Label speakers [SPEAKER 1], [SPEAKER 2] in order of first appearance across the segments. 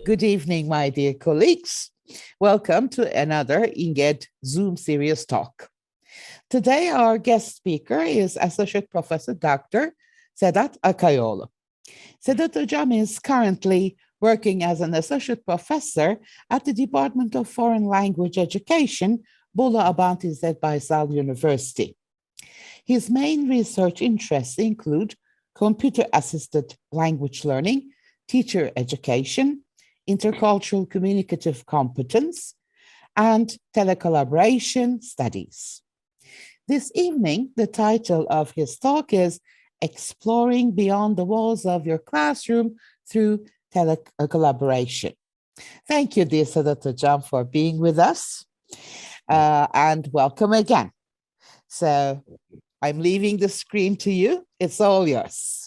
[SPEAKER 1] Good evening, my dear colleagues. Welcome to another INGED Zoom Serious Talk. Today, our guest speaker is Associate Professor Dr. Sedat Akayoğlu. Sedat Hocam is currently working as an associate professor at the Department of Foreign Language Education, Bolu Abantı Baysal University. His main research interests include computer-assisted language learning, teacher education, intercultural communicative competence, and telecollaboration studies. This evening, the title of his talk is Exploring Beyond the Walls of Your Classroom Through Telecollaboration. Thank you, dear Sedat Hocam, for being with us, and welcome again. So I'm leaving the screen to you. It's all yours.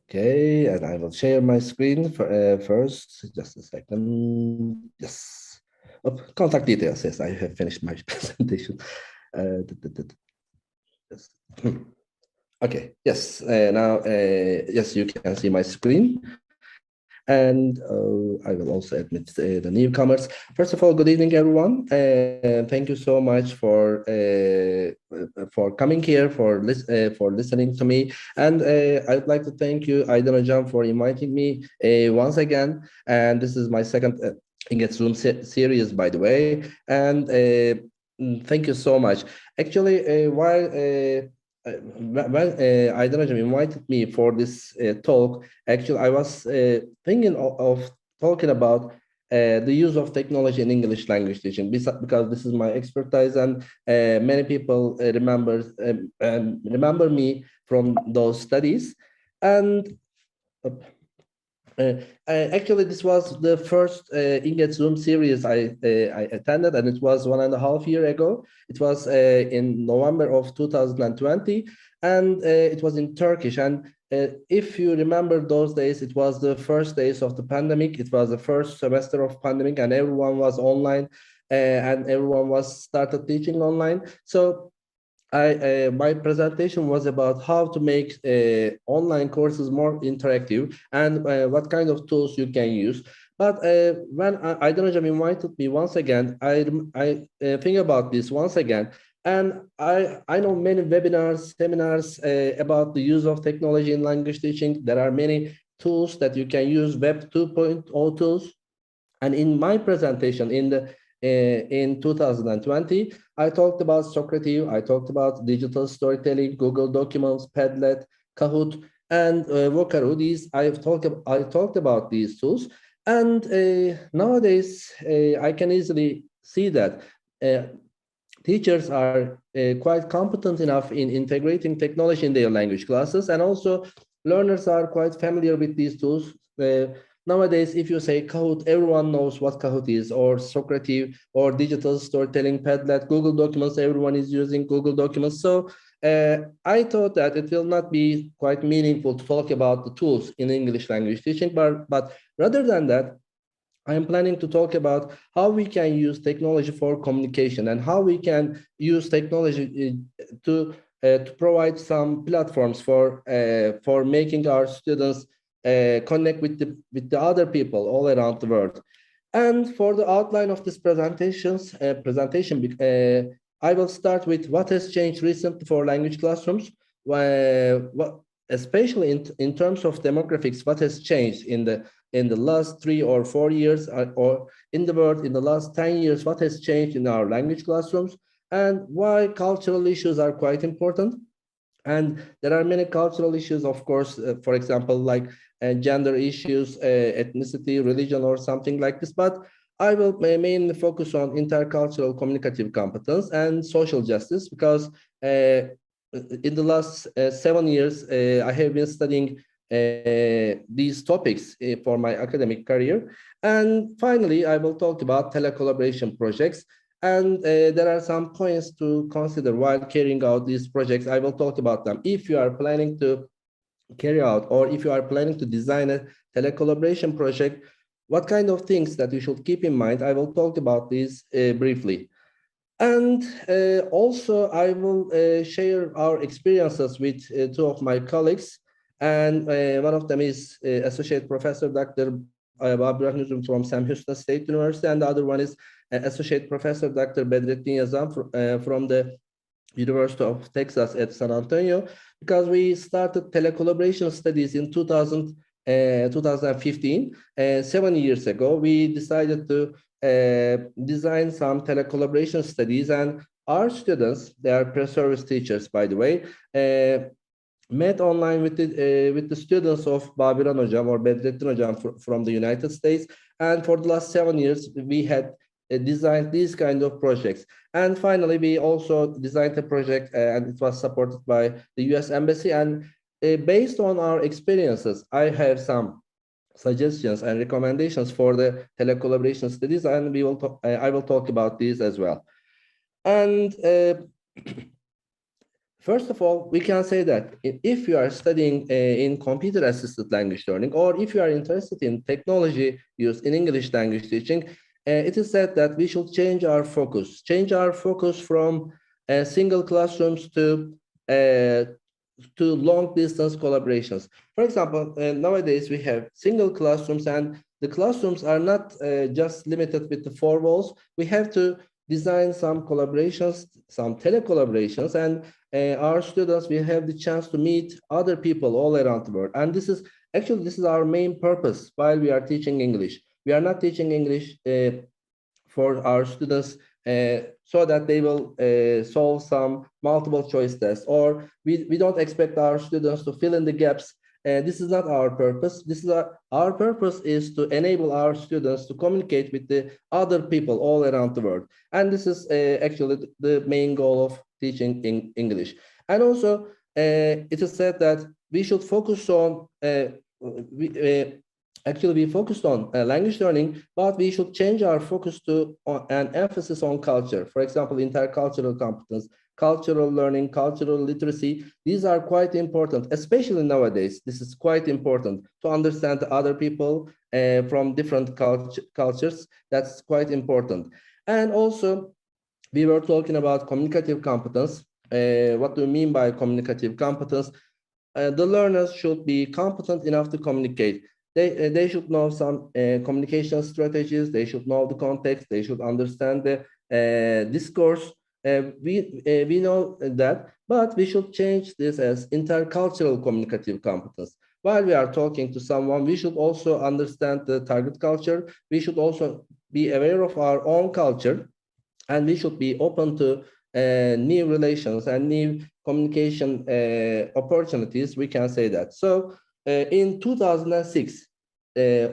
[SPEAKER 2] Okay, and I will share my screen first. Just a second. Yes. Oh, contact details. Yes, I have finished my presentation. Yes. Okay. Yes. Now, yes, you can see my screen. And I will also admit the newcomers. First of all, good evening, everyone. Thank you so much for coming here, for listening to me. And I'd like to thank you, Aydan Hocam, for inviting me once again. And this is my second INGED Zoom series, by the way. And thank you so much. Actually, while when Aydan Hocam invited me for this talk, actually, I was thinking of talking about the use of technology in English language teaching, because this is my expertise, and many people remember me from those studies. And actually, this was the first INGED Zoom series I attended, and it was 1.5 years ago. It was in November of 2020, and it was in Turkish. And if you remember those days, it was the first days of the pandemic. It was the first semester of pandemic, and everyone was online, and everyone was started teaching online. So my presentation was about how to make online courses more interactive, and what kind of tools you can use. But when Aydan Hocam invited me once again, I think about this once again, and I know many webinars, seminars about the use of technology in language teaching. There are many tools that you can use, Web 2.0 tools. And in my presentation in 2020, I talked about Socrative, I talked about digital storytelling, Google Documents, Padlet, Kahoot, and Vocaroo. I talked about these tools. And nowadays, I can easily see that teachers are quite competent enough in integrating technology in their language classes, and also learners are quite familiar with these tools. Nowadays, if you say Kahoot, everyone knows what Kahoot is, or Socrative, or digital storytelling, Padlet, Google Documents, everyone is using Google Documents. So I thought that it will not be quite meaningful to talk about the tools in English language teaching, but rather than that, I am planning to talk about how we can use technology for communication, and how we can use technology to provide some platforms for making our students connect with the other people all around the world. And for the outline of this presentation, I will start with what has changed recently for language classrooms, especially in terms of demographics, what has changed in the last 3 or 4 years, or in the world in the last 10 years, what has changed in our language classrooms, and why cultural issues are quite important. And there are many cultural issues, of course, for example, like gender issues, ethnicity, religion, or something like this. But I will mainly focus on intercultural communicative competence and social justice, because in the last 7 years, I have been studying these topics for my academic career. And finally, I will talk about telecollaboration projects. And there are some points to consider while carrying out these projects. I will talk about them. If you are planning to carry out, or if you are planning to design a telecollaboration project, what kind of things that you should keep in mind, I will talk about these briefly. And also, I will share our experiences with 2 of my colleagues. And one of them is Associate Professor Dr. Babür Nuzum from Sam Houston State University, and the other one is Associate Professor Dr. Bedrettin Yazan from the University of Texas at San Antonio, because we started telecollaboration studies in 2015. 7 years ago, we decided to design some telecollaboration studies, and our students, they are pre-service teachers, by the way, met online with the students of Babiran Hocam or Bedrettin Hocam from the United States. And for the last 7 years, we had designed these kind of projects. And finally, we also designed a project and it was supported by the US Embassy. And based on our experiences, I have some suggestions and recommendations for the telecollaboration studies, and I will talk about these as well. And first of all, we can say that if you are studying in computer-assisted language learning, or if you are interested in technology used in English language teaching, it is said that we should change our focus from single classrooms to long-distance collaborations. For example, nowadays we have single classrooms, and the classrooms are not just limited with the four walls. We have to design some collaborations, some telecollaborations, and our students will have the chance to meet other people all around the world. And this is our main purpose while we are teaching English. We are not teaching English for our students so that they will solve some multiple choice tests, or we don't expect our students to fill in the gaps. This is not our purpose. Our purpose is to enable our students to communicate with the other people all around the world. And this is actually the main goal of teaching in English. And also, it is said that we should focus on, we focused on language learning, but we should change our focus to an emphasis on culture. For example, intercultural competence, cultural learning, cultural literacy. These are quite important, especially nowadays. This is quite important to understand other people from different cultures. That's quite important. And also, we were talking about communicative competence. What do we mean by communicative competence? The learners should be competent enough to communicate. They should know some communication strategies. They should know the context. They should understand the discourse. We know that, but we should change this as intercultural communicative competence. While we are talking to someone, we should also understand the target culture. We should also be aware of our own culture, and we should be open to new relations and new communication opportunities. We can say that. So in 2006,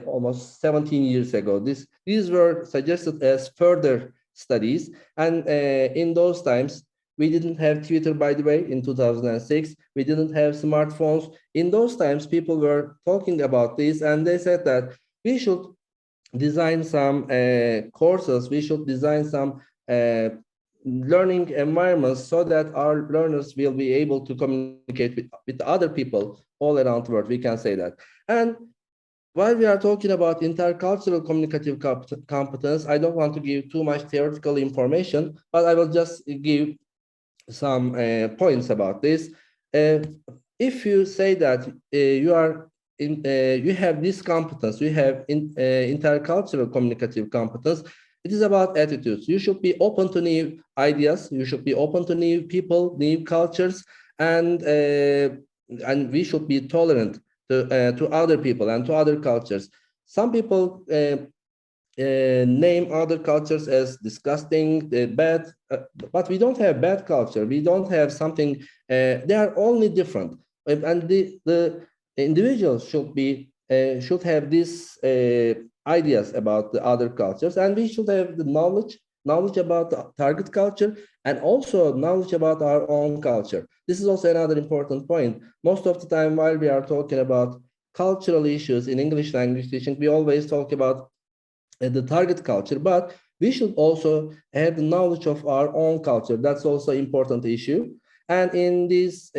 [SPEAKER 2] almost 17 years ago, these were suggested as further studies. And in those times, we didn't have Twitter, by the way, in 2006. We didn't have smartphones. In those times, people were talking about this, and they said that we should design some courses. We should design some learning environments so that our learners will be able to communicate with other people all around the world. We can say that. And while we are talking about intercultural communicative competence, I don't want to give too much theoretical information, but I will just give some points about this. If you say that you have this competence, you have intercultural communicative competence, it is about attitudes. You should be open to new ideas. You should be open to new people, new cultures, and we should be tolerant to other people and to other cultures. Some people name other cultures as disgusting, bad, but we don't have bad culture. We don't have something. They are only different, and the individuals should have these ideas about the other cultures, and we should have the knowledge about the target culture, and also knowledge about our own culture. This is also another important point. Most of the time, while we are talking about cultural issues in English language teaching, we always talk about the target culture, but we should also have the knowledge of our own culture. That's also an important issue. And in these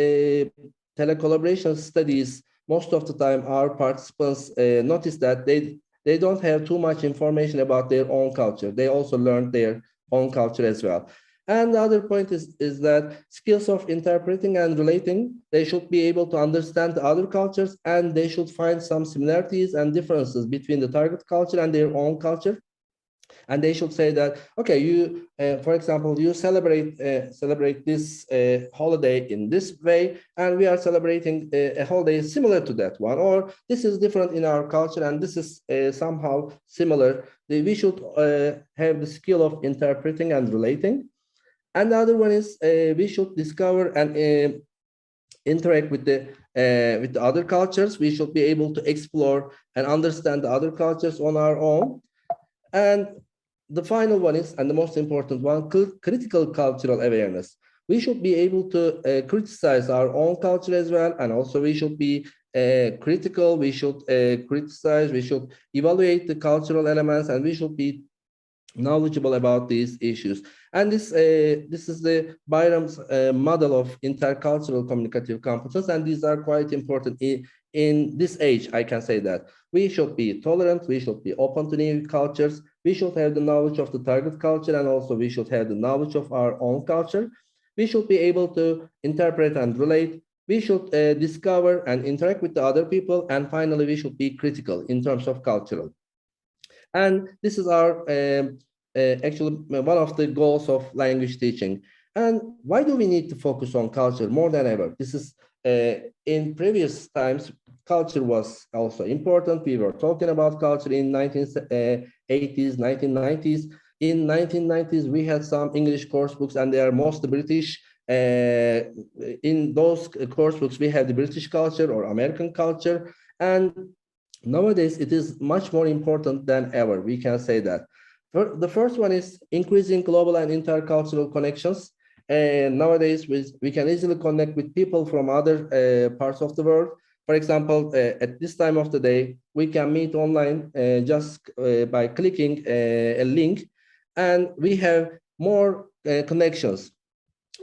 [SPEAKER 2] telecollaboration studies, most of the time our participants notice that they don't have too much information about their own culture. They also learn their own culture as well. And the other point is that skills of interpreting and relating, they should be able to understand the other cultures, and they should find some similarities and differences between the target culture and their own culture. And they should say that, okay, you, for example, you celebrate this holiday in this way, and we are celebrating a holiday similar to that one, or this is different in our culture, and this is somehow similar. We should have the skill of interpreting and relating. And the other one is we should discover and interact with the other cultures. We should be able to explore and understand the other cultures on our own. And the final one is, and the most important one, critical cultural awareness. We should be able to criticize our own culture as well, and also we should be critical. We should criticize. We should evaluate the cultural elements, and we should be knowledgeable about these issues. And this is the Byram's model of intercultural communicative competence, and these are quite important in this age. I can say that we should be tolerant, we should be open to new cultures, we should have the knowledge of the target culture, and also we should have the knowledge of our own culture. We should be able to interpret and relate. We should discover and interact with the other people, and finally we should be critical in terms of cultural. And this is our actually one of the goals of language teaching. And why do we need to focus on culture more than ever? This is in previous times, culture was also important. We were talking about culture in 1980s, 1990s. In 1990s, we had some English course books, and they are mostly British. In those course books, we have the British culture or American culture. And nowadays, it is much more important than ever. We can say that. The first one is increasing global and intercultural connections. And nowadays, we can easily connect with people from other parts of the world. For example, at this time of the day, we can meet online just by clicking a link, and we have more connections.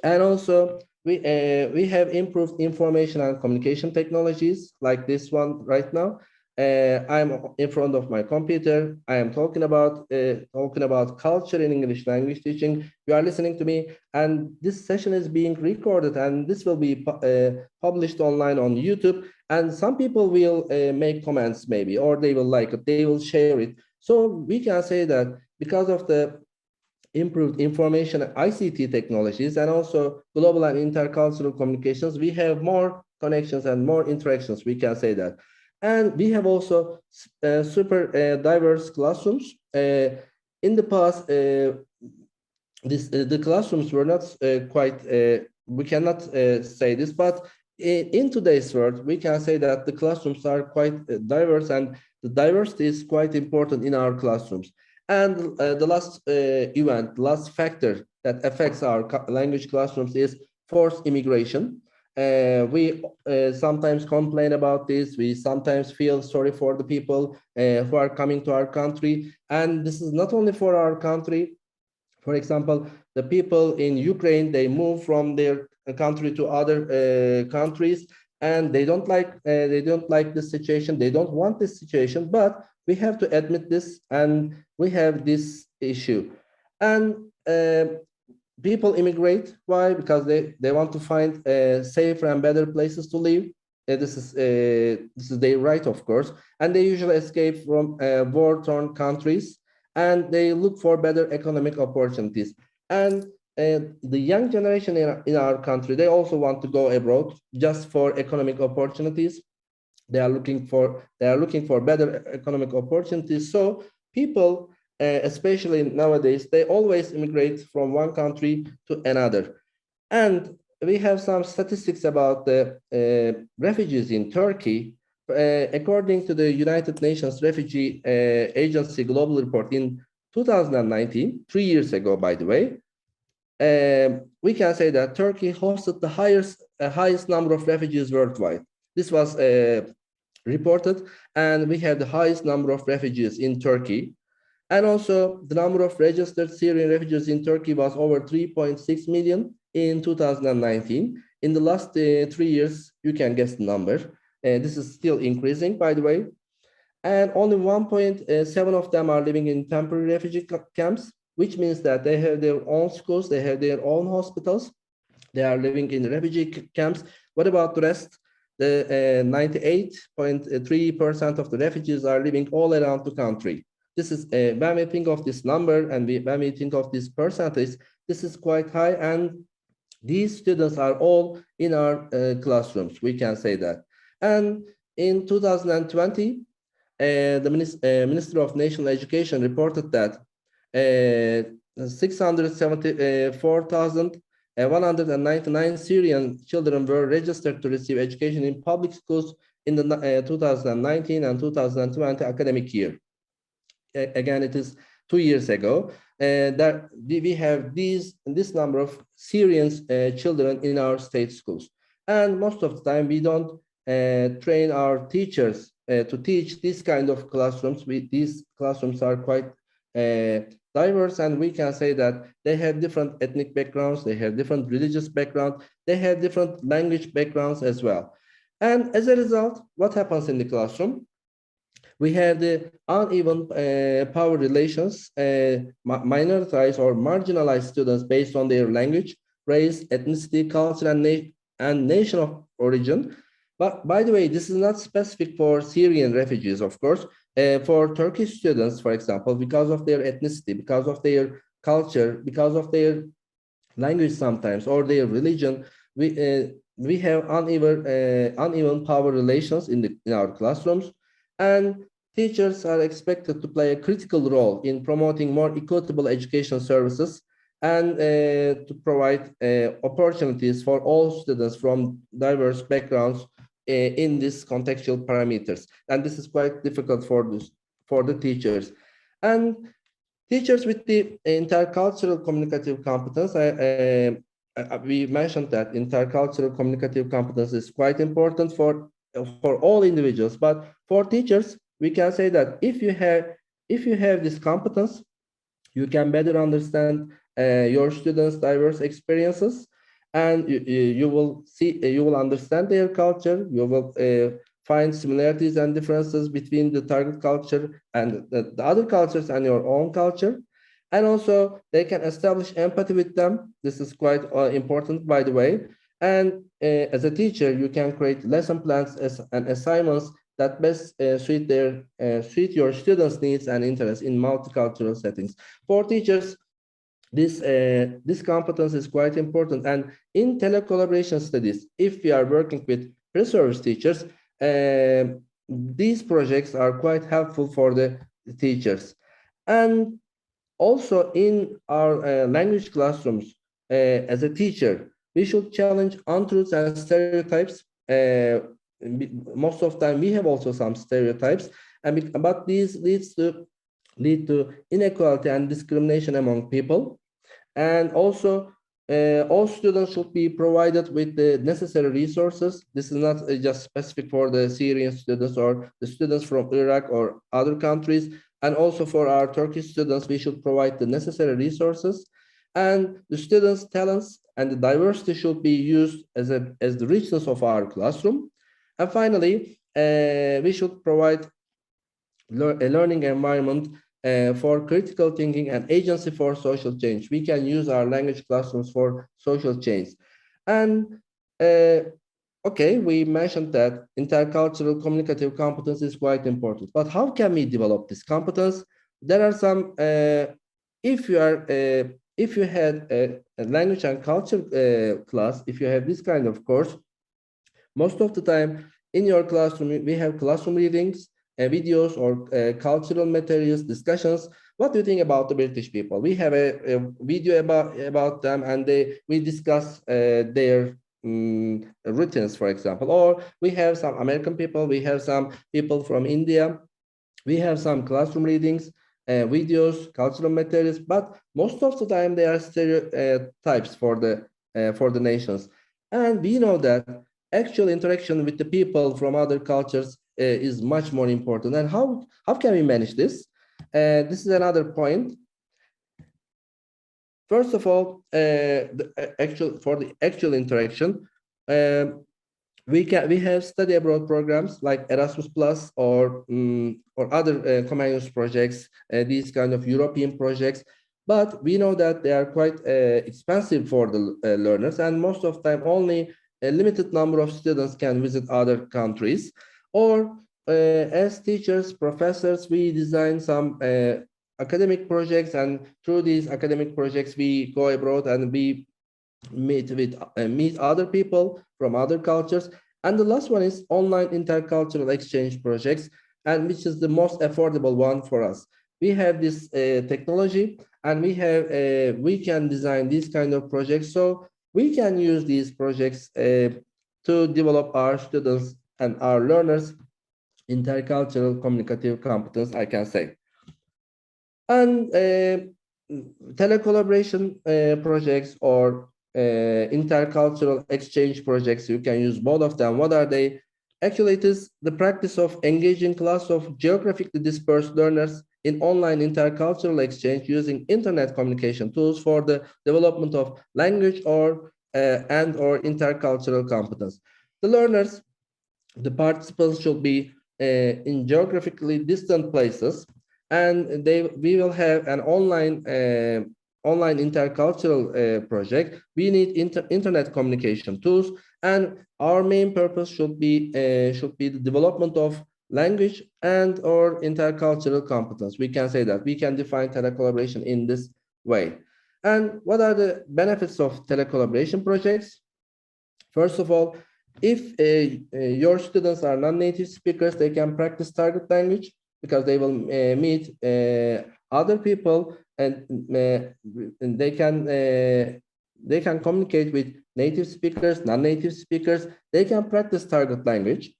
[SPEAKER 2] And also, we have improved information and communication technologies like this one right now. I'm in front of my computer. I am talking about culture in English language teaching. You are listening to me, and this session is being recorded, and this will be published online on YouTube. And some people will make comments maybe, or they will like it, they will share it. So we can say that because of the improved information ICT technologies and also global and intercultural communications, we have more connections and more interactions. We can say that. And we have also super diverse classrooms. In the past, the classrooms were not quite, we cannot say this, but in today's world, we can say that the classrooms are quite diverse, and the diversity is quite important in our classrooms. And the last factor that affects our language classrooms is forced immigration. We sometimes complain about this. We sometimes feel sorry for the people who are coming to our country. And this is not only for our country. For example, the people in Ukraine, they move from their country to other countries, and they don't like this situation. They don't want this situation, but we have to admit this, and we have this issue. And people immigrate. Why? Because they want to find safer and better places to live. This is their right, of course. And they usually escape from war-torn countries, and they look for better economic opportunities. And the young generation in our country, they also want to go abroad just for economic opportunities. They are looking for better economic opportunities. So people, especially nowadays, they always immigrate from one country to another. And we have some statistics about the refugees in Turkey. According to the United Nations Refugee Agency Global Report in 2019, 3 years ago, by the way, we can say that Turkey hosted the highest number of refugees worldwide. This was reported, and we have the highest number of refugees in Turkey. And also, the number of registered Syrian refugees in Turkey was over 3.6 million in 2019. In the last 3 years, you can guess the number. This is still increasing, by the way. And only 1.7 of them are living in temporary refugee camps. which means that they have their own schools, they have their own hospitals, they are living in refugee camps. What about the rest? The 98.3% of the refugees are living all around the country. This is when we think of this number and when we think of this percentage, this is quite high, and these students are all in our classrooms, we can say that. And in 2020, the Minister of National Education reported that 674,199 Syrian children were registered to receive education in public schools in the 2019 and 2020 academic year. Again, it is 2 years ago. That we have this number of Syrian children in our state schools. And most of the time, we don't train our teachers to teach this kind of classrooms. These classrooms are quite diverse, and we can say that they have different ethnic backgrounds, they have different religious backgrounds, they have different language backgrounds as well. And as a result, what happens in the classroom? We have the uneven power relations, minoritized or marginalized students based on their language, race, ethnicity, culture, and nation of origin. But by the way, this is not specific for Syrian refugees, of course. For Turkish students, for example, because of their ethnicity, because of their culture, because of their language sometimes, or their religion, we have uneven power relations in our classrooms, and teachers are expected to play a critical role in promoting more equitable education services and to provide opportunities for all students from diverse backgrounds in these contextual parameters. And this is quite difficult for the teachers. And teachers with the intercultural communicative competence, we mentioned that intercultural communicative competence is quite important for all individuals, but for teachers, we can say that if you have this competence, you can better understand your students' diverse experiences, and you will understand their culture. You will find similarities and differences between the target culture and the other cultures and your own culture. And also, they can establish empathy with them. This is quite important, by the way. And as a teacher, you can create lesson plans and assignments that best suit your students' needs and interests in multicultural settings. For teachers, this competence is quite important. And in telecollaboration studies, if we are working with pre-service teachers, these projects are quite helpful for the teachers. And also in our language classrooms, as a teacher, we should challenge untruths and stereotypes. Most of the time, we have also some stereotypes, but these lead to inequality and discrimination among people. And also, all students should be provided with the necessary resources. This is not just specific for the Syrian students or the students from Iraq or other countries. And also for our Turkish students, we should provide the necessary resources. And the students' talents and the diversity should be used as the richness of our classroom. And finally, we should provide a learning environment for critical thinking and agency for social change. We can use our language classrooms for social change. And okay, we mentioned that intercultural communicative competence is quite important, but how can we develop this competence? There are some, if you had a language and culture class, if you have this kind of course, most of the time in your classroom, we have classroom readings, videos or cultural materials, discussions. What do you think about the British people? We have a video about them, and we discuss their routines, for example. Or we have some American people, we have some people from India, we have some classroom readings, videos, cultural materials, but most of the time they are stereotypes for the nations. And we know that actual interaction with the people from other cultures is much more important. And how can we manage this? This is another point. First of all, for the actual interaction, we have study abroad programs like Erasmus Plus or other common use projects, these kind of European projects. but we know that they are quite expensive for the learners, and most of the time only a limited number of students can visit other countries. Or as teachers, professors, we design some academic projects, and through these academic projects we go abroad and we meet other people from other cultures. And the last one is online intercultural exchange projects, and which is the most affordable one for us. We have this technology, and we can design these kind of projects, so we can use these projects to develop our students and our learners intercultural communicative competence, I can say. And telecollaboration projects or intercultural exchange projects, you can use both of them. What are they? Actually, it is the practice of engaging class of geographically dispersed learners in online intercultural exchange using internet communication tools for the development of language or intercultural competence. The learners, the participants should be in geographically distant places, and we will have an online intercultural project. We need internet communication tools, and our main purpose should be the development of language and or intercultural competence. We can say that we can define telecollaboration in this way. And what are the benefits of telecollaboration projects? First of all, if your students are non-native speakers, they can practice target language because they will meet other people, and they can communicate with native speakers, non-native speakers. They can practice target language,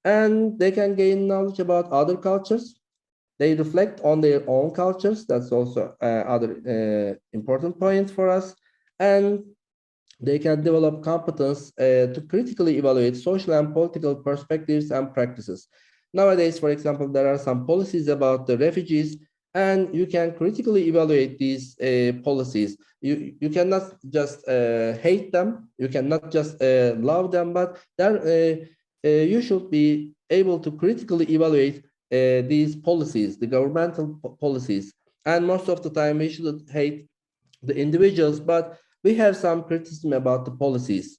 [SPEAKER 2] and they can gain knowledge about other cultures. They reflect on their own cultures. That's also other important point for us. And they can develop competence to critically evaluate social and political perspectives and practices. Nowadays, for example, there are some policies about the refugees, and you can critically evaluate these policies. You cannot just hate them, you cannot just love them, but you should be able to critically evaluate these policies, the governmental policies. And most of the time, we shouldn't hate the individuals, but we have some criticism about the policies.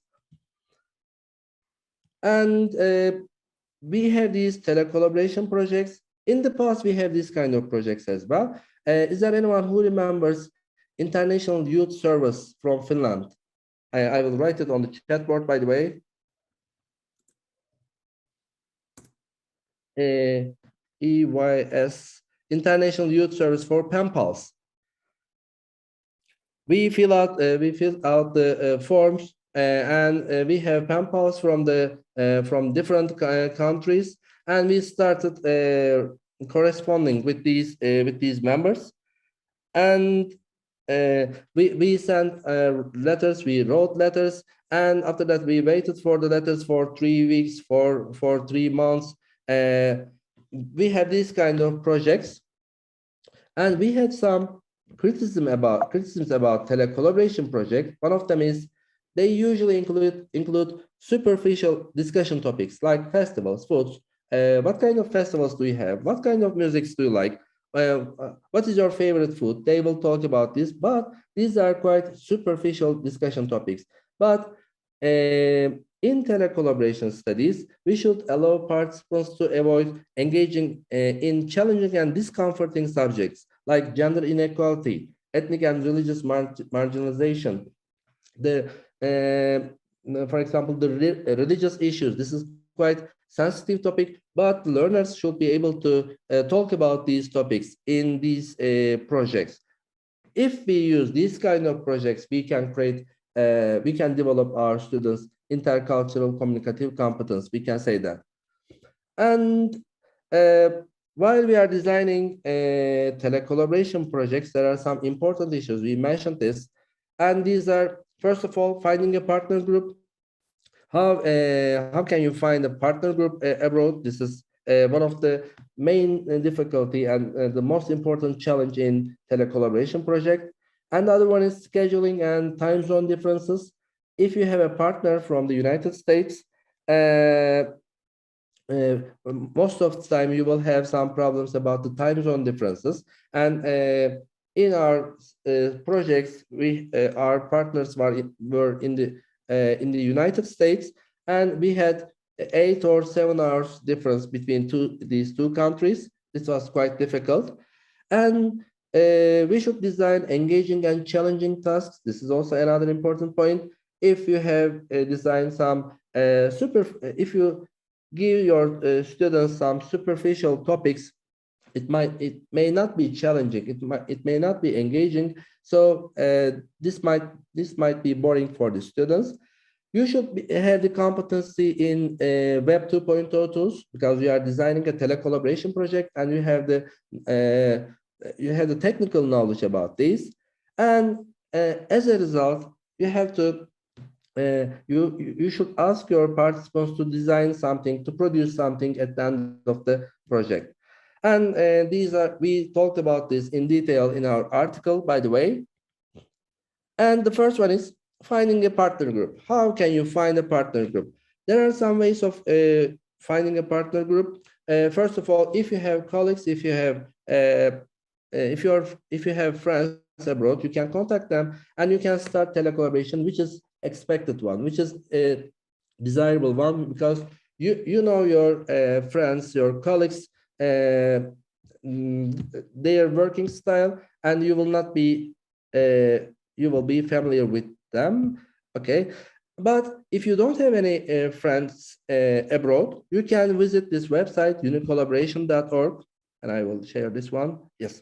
[SPEAKER 2] And we have these telecollaboration projects. In the past, we have these kind of projects as well. Is there anyone who remembers International Youth Service from Finland? I will write it on the chat board, by the way. EYS, International Youth Service for Pen Pals. We fill out the forms, and we have pen pals from different countries, and we started corresponding with these members, and we sent letters, we wrote letters, and after that we waited for the letters for 3 weeks, for 3 months. We have these kind of projects, and we had some criticisms about telecollaboration project. One of them is they usually include superficial discussion topics like festivals, foods. What kind of festivals do you have? What kind of music do you like? What is your favorite food? They will talk about this, but these are quite superficial discussion topics. But in telecollaboration studies, we should allow participants to avoid engaging in challenging and discomforting subjects like gender inequality, ethnic and religious marginalization, for example, the religious issues. This is quite sensitive topic, but learners should be able to talk about these topics in these projects. If we use these kind of projects, we can develop our students intercultural communicative competence. We can say that. And while we are designing telecollaboration projects, there are some important issues. We mentioned this, and these are, first of all, finding a partner group. How can you find a partner group abroad? This is one of the main difficulty and the most important challenge in telecollaboration project. And the other one is scheduling and time zone differences. If you have a partner from the United States, most of the time you will have some problems about the time zone differences, and in our projects, our partners were in the United States, and we had 8 or 7 hours difference between these two countries. This was quite difficult, and we should design engaging and challenging tasks. This is also another important point. If you have designed some if you give your students some superficial topics, it may not be challenging. It may not be engaging. So this might be boring for the students. You should have the competency in Web 2.0 tools, because you are designing a telecollaboration project and you have the technical knowledge about this. And as a result, you have to you should ask your participants to design something, to produce something at the end of the project. And we talked about this in detail in our article, by the way. And the first one is finding a partner group. How can you find a partner group? There are some ways of finding a partner group. First of all, if you have colleagues, if you have friends abroad, you can contact them and you can start telecollaboration, which is expected one, which is a desirable one, because you know your friends, your colleagues, their working style, and you will not be you will be familiar with them. Okay, but if you don't have any friends abroad, you can visit this website, unicollaboration.org, and I will share this one. Yes,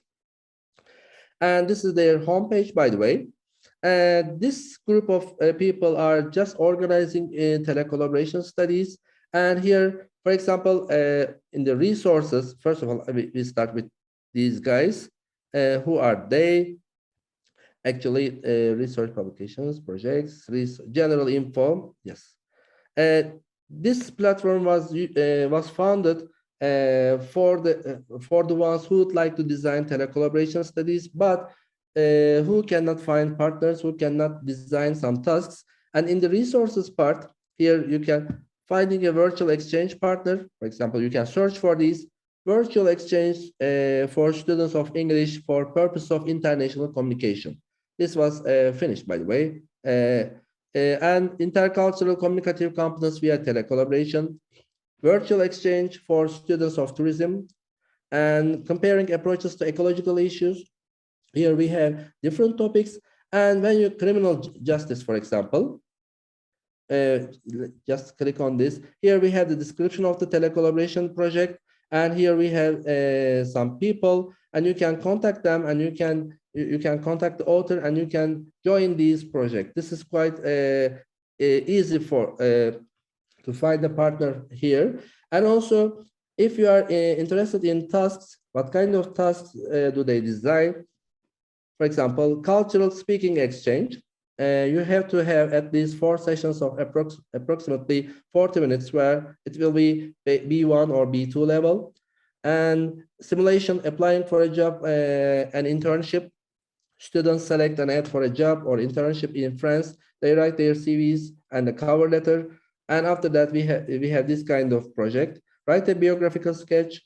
[SPEAKER 2] and this is their homepage, by the way. This group of people are just organizing telecollaboration studies. And here, for example, in the resources, first of all, we start with these guys. Who are they? Actually, research publications, projects, general info. Yes. This platform was founded for the ones who would like to design telecollaboration studies, but who cannot find partners, who cannot design some tasks. And in the resources part, here you can finding a virtual exchange partner. For example, you can search for these virtual exchange for students of English for purpose of international communication. This was finished, by the way. And intercultural communicative competence via telecollaboration, virtual exchange for students of tourism, and comparing approaches to ecological issues. Here we have different topics. And when you criminal justice, for example, just click on this. Here we have the description of the telecollaboration project. And here we have some people, and you can contact them, and you can contact the author, and you can join these projects. This is quite easy to find a partner here. And also, if you are interested in tasks, what kind of tasks do they design? For example, cultural speaking exchange. You have to have at least 4 sessions of approximately 40 minutes, where it will be B1 or B2 level. And simulation, applying for a job, an internship. Students select an ad for a job or internship in France. They write their CVs and a cover letter. And after that, we have this kind of project. Write a biographical sketch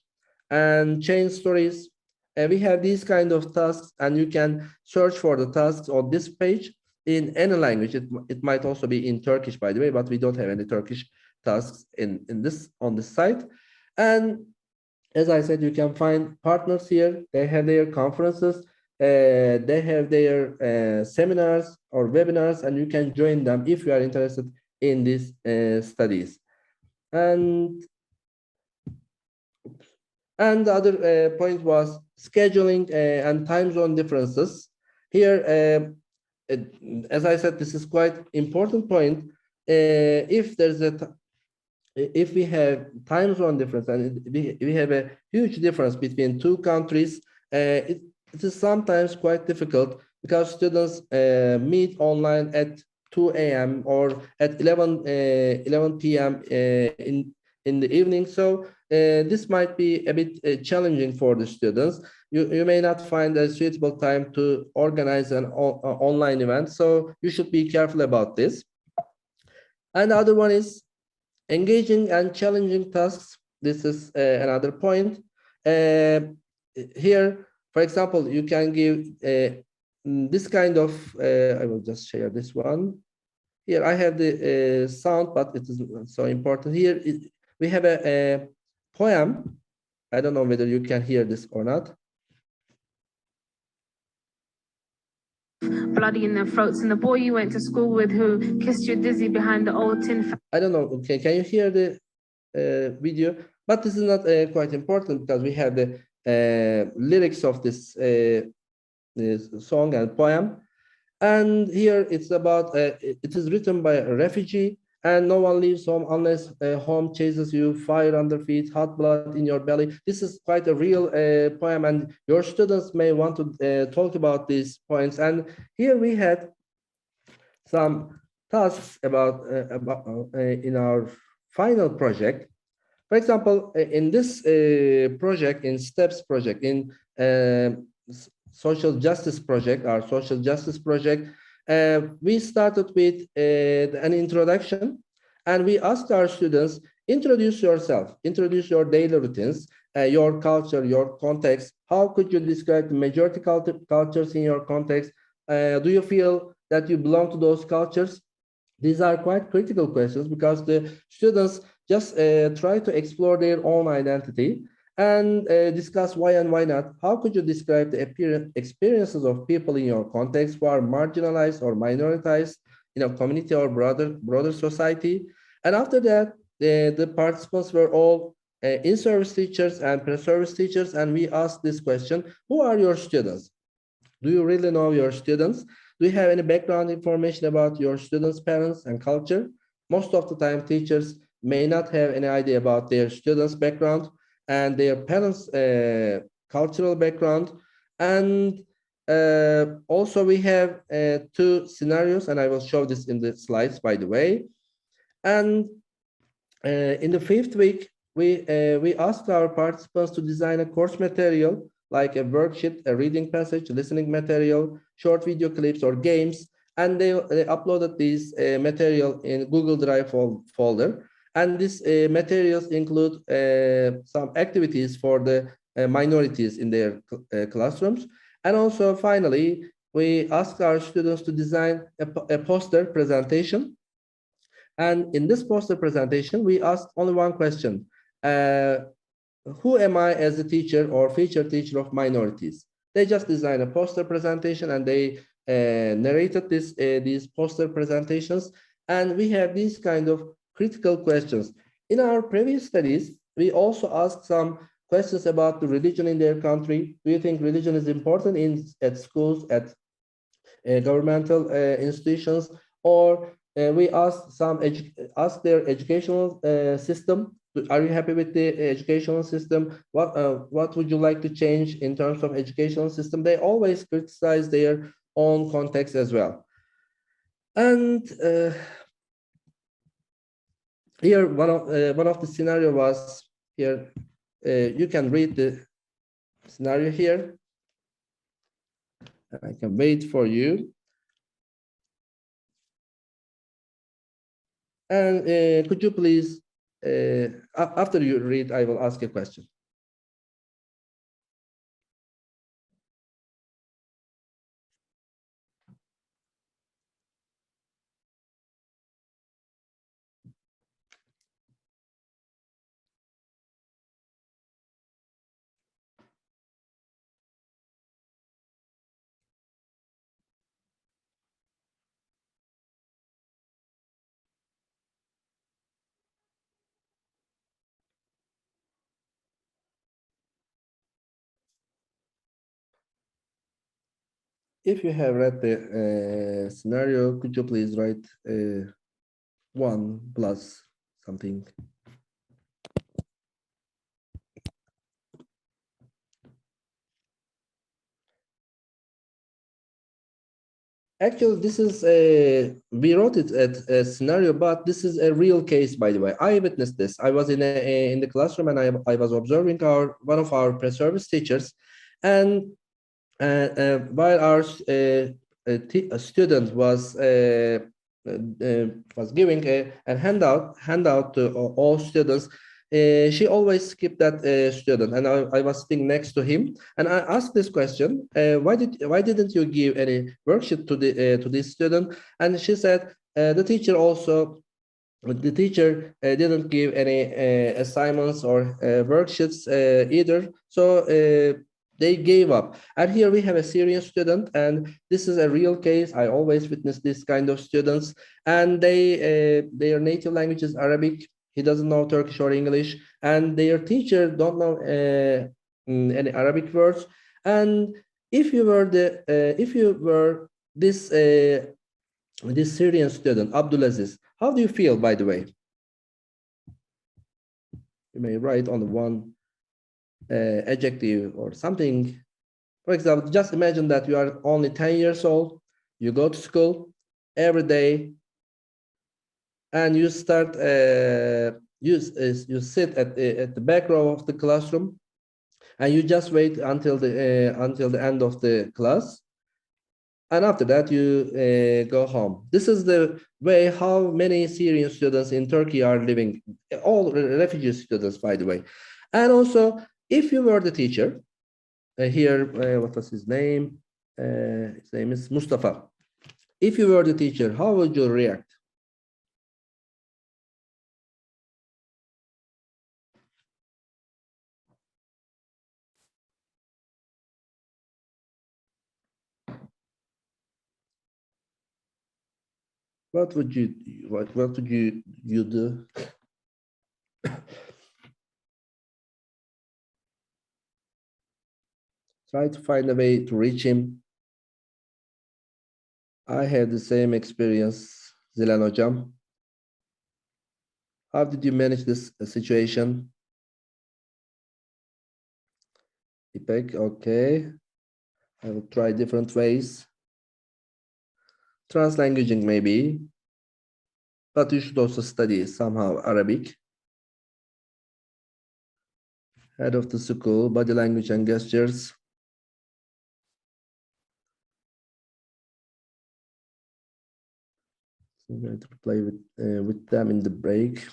[SPEAKER 2] and change stories. And we have these kind of tasks, and you can search for the tasks on this page in any language. It might also be in Turkish, by the way, but we don't have any Turkish tasks on this site. And as I said, you can find partners here. They have their conferences, they have their seminars or webinars, and you can join them if you are interested in these studies. And the other point was scheduling and time zone differences. Here, as I said, this is quite important point. If we have time zone difference, and we have a huge difference between two countries, it is sometimes quite difficult, because students meet online at 2 a.m. or at 11 p.m. in the evening. So this might be a bit challenging for the students. You may not find a suitable time to organize an online event. So you should be careful about this. And the other one is engaging and challenging tasks. This is another point. Here, For example, you can give this kind of, I will just share this one. Here I have the sound, but it is so important. Here we have a poem. I don't know whether you can hear this or not.
[SPEAKER 3] Bloody in their throats, and the boy you went to school with who kissed you dizzy behind the old tin.
[SPEAKER 2] I don't know. Okay, can you hear the video? But this is not quite important because we have the lyrics of this song and poem. And here it's about, it is written by a refugee, and no one leaves home unless home chases you, fire under feet, hot blood in your belly. This is quite a real poem, and your students may want to talk about these points. And here we had some tasks about in our final project. For example, in this project, in STEPS project, in social justice project, our social justice project, we started with an introduction, and we asked our students, introduce yourself, introduce your daily routines, your culture, your context. How could you describe the majority cultures in your context? Do you feel that you belong to those cultures? These are quite critical questions because the students just try to explore their own identity and discuss why and why not. How could you describe the experiences of people in your context who are marginalized or minoritized in a community or broader society? And after that, the participants were all in-service teachers and pre-service teachers, and we asked this question: who are your students? Do you really know your students? Do you have any background information about your students' parents and culture? Most of the time, teachers may not have any idea about their students' background and their parents' cultural background. And also we have two scenarios, and I will show this in the slides, by the way. And in the 5th week, we asked our participants to design a course material, like a worksheet, a reading passage, listening material, short video clips, or games, and they uploaded these material in Google Drive folder. And these materials include some activities for the minorities in their classrooms. And also, finally, we asked our students to design a poster presentation. And in this poster presentation, we asked only one question: who am I as a teacher or featured teacher of minorities? They just designed a poster presentation, and they narrated these poster presentations. And we have these kind of critical questions. In our previous studies, we also asked some questions about the religion in their country. Do you think religion is important at schools, at governmental institutions? Or we asked their educational system. Are you happy with the educational system? What would you like to change in terms of educational system? They always criticize their own context as well. And here, one of the scenario was here. You can read the scenario here. I can wait for you. And could you please, after you read, I will ask a question. If you have read the scenario, could you please write 1 plus something? Actually, this is we wrote it at a scenario, but this is a real case, by the way. I witnessed this. I was in the classroom, and I was observing one of our pre-service teachers, and while our student was giving a handout to all students, she always skipped that student, and I was sitting next to him, and I asked this question: why didn't you give any worksheet to this student? And she said the teacher didn't give any assignments or worksheets either, so they gave up. And here we have a Syrian student, and this is a real case. I always witness this kind of students, and their native language is Arabic. He doesn't know Turkish or English, and their teacher don't know any Arabic words. And if you were this Syrian student, Abdulaziz, how do you feel, by the way? You may write on the one adjective or something. For example, just imagine that you are only 10 years old, you go to school every day, and you start, you sit at the back row of the classroom, and you just wait until the end of the class. And after that, you go home. This is the way how many Syrian students in Turkey are living, all refugee students, by the way. And also, if you were the teacher, here, what was his name? His name is Mustafa. If you were the teacher, how would you react? What would you do? Try to find a way to reach him. I had the same experience, Zilan Hocam. How did you manage this situation? İpek, okay. I will try different ways. Translanguaging maybe, but you should also study somehow Arabic. Head of the school, body language and gestures. So I'm going to play with them in the break.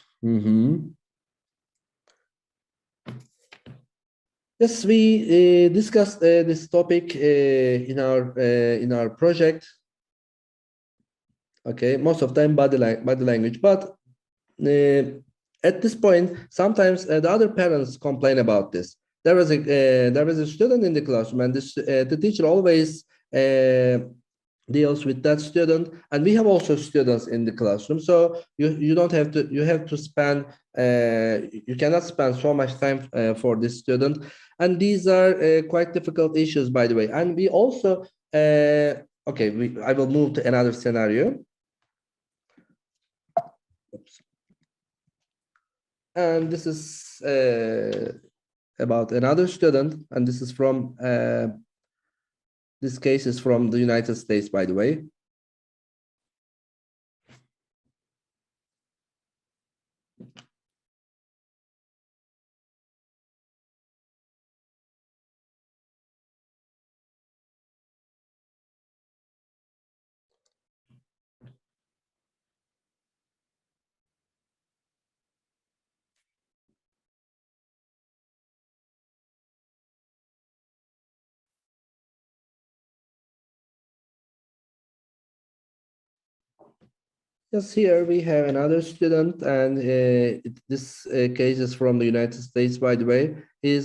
[SPEAKER 2] Yes, we discussed this topic in our project. Okay, most of time body language, but at this point, sometimes the other parents complain about this. There was a student in the classroom, and the teacher always deals with that student, and we have also students in the classroom. So you have to spend you cannot spend so much time for this student, and these are quite difficult issues, by the way. And we also okay, I will move to another scenario. Oops. And this is about another student, and this is from this case is from the United States, by the way. Yes, here we have another student, and this case is from the United States, by the way. He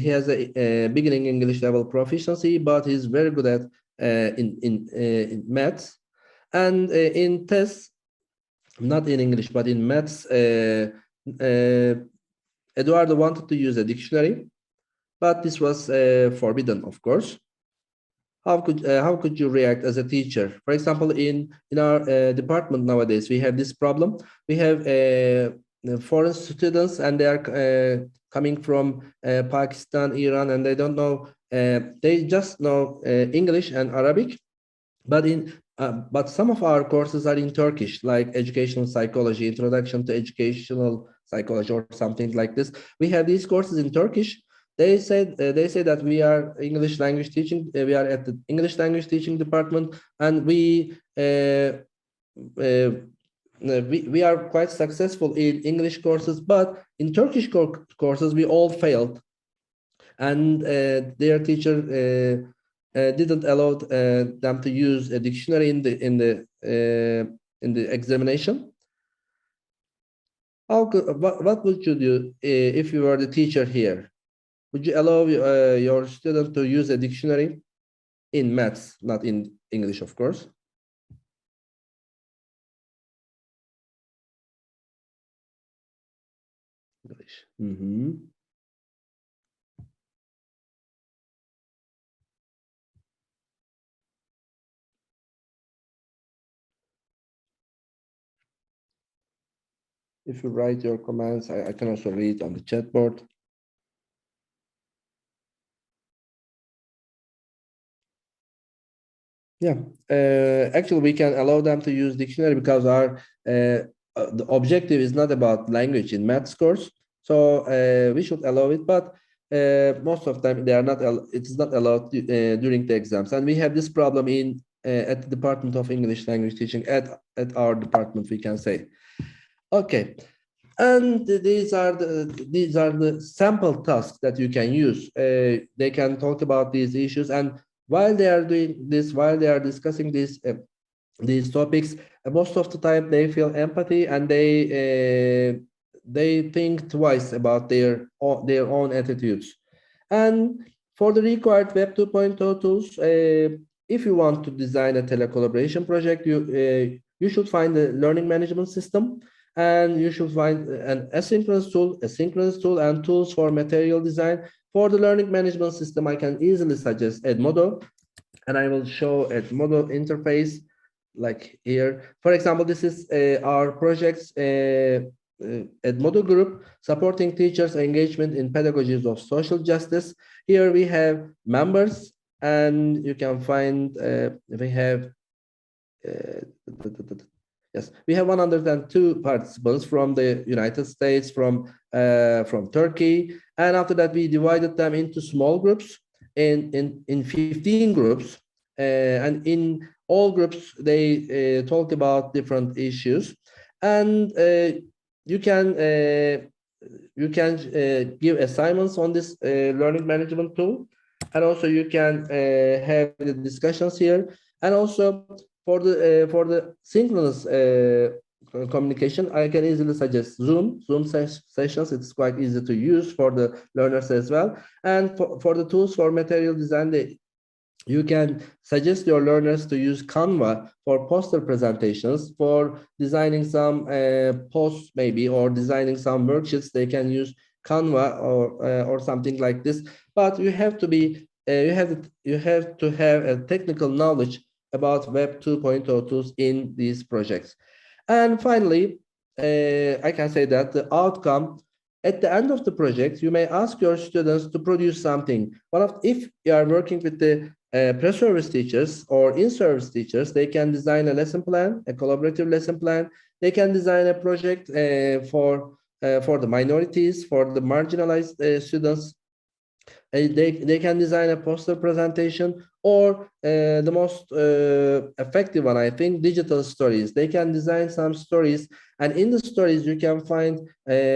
[SPEAKER 2] has a beginning English level proficiency, but he's very good at in maths, and in tests, not in English, but in maths. Eduardo wanted to use a dictionary, but this was forbidden, of course. How could you react as a teacher? For example, in our department nowadays, we have this problem. We have foreign students, and they are coming from Pakistan, Iran, and they don't know. They just know English and Arabic, but some of our courses are in Turkish, like educational psychology, introduction to educational psychology, or something like this. We have these courses in Turkish. They say that we are English language teaching. We are at the English language teaching department, and we we are quite successful in English courses, but in Turkish courses, we all failed. And their teacher didn't allow them to use a dictionary in the examination. What would you do if you were the teacher here? Would you allow your student to use a dictionary in maths, not in English, of course? English. If you write your comments, I can also read on the chat board. Yeah, actually, we can allow them to use dictionary because our the objective is not about language in maths course. So we should allow it, but most of them they are not. It's not allowed during the exams, and we have this problem in at the Department of English Language Teaching at our department. We can say, okay. And these are the sample tasks that you can use. They can talk about these issues, and while they are doing this, while they are discussing these topics, most of the time they feel empathy and they think twice about their own attitudes. And for the required Web 2.0 tools, if you want to design a telecollaboration project, you should find a learning management system. And you should find an asynchronous tool, a synchronous tool, and tools for material design. For the learning management system, I can easily suggest Edmodo, and I will show Edmodo interface like here. For example, this is our project's Edmodo group supporting teachers' engagement in pedagogies of social justice. Here we have members, and you can find we have yes, we have 102 participants from the United States, from Turkey, and after that we divided them into small groups in 15 groups, and in all groups they talked about different issues, and you can give assignments on this learning management tool, and also you can have the discussions here, and also for the synchronous communication, I can easily suggest Zoom sessions. It's quite easy to use for the learners as well. And for the tools for material design, you can suggest your learners to use Canva for poster presentations, for designing some posts maybe, or designing some worksheets. They can use Canva or something like this. But you have to be you have to have a technical knowledge about Web 2.0 tools in these projects. And finally, I can say that the outcome at the end of the project, you may ask your students to produce something. If you are working with the pre-service teachers or in-service teachers, they can design a lesson plan, a collaborative lesson plan. They can design a project for the minorities, for the marginalized students. They can design a poster presentation, or the most effective one, I think, digital stories. They can design some stories, and in the stories you can find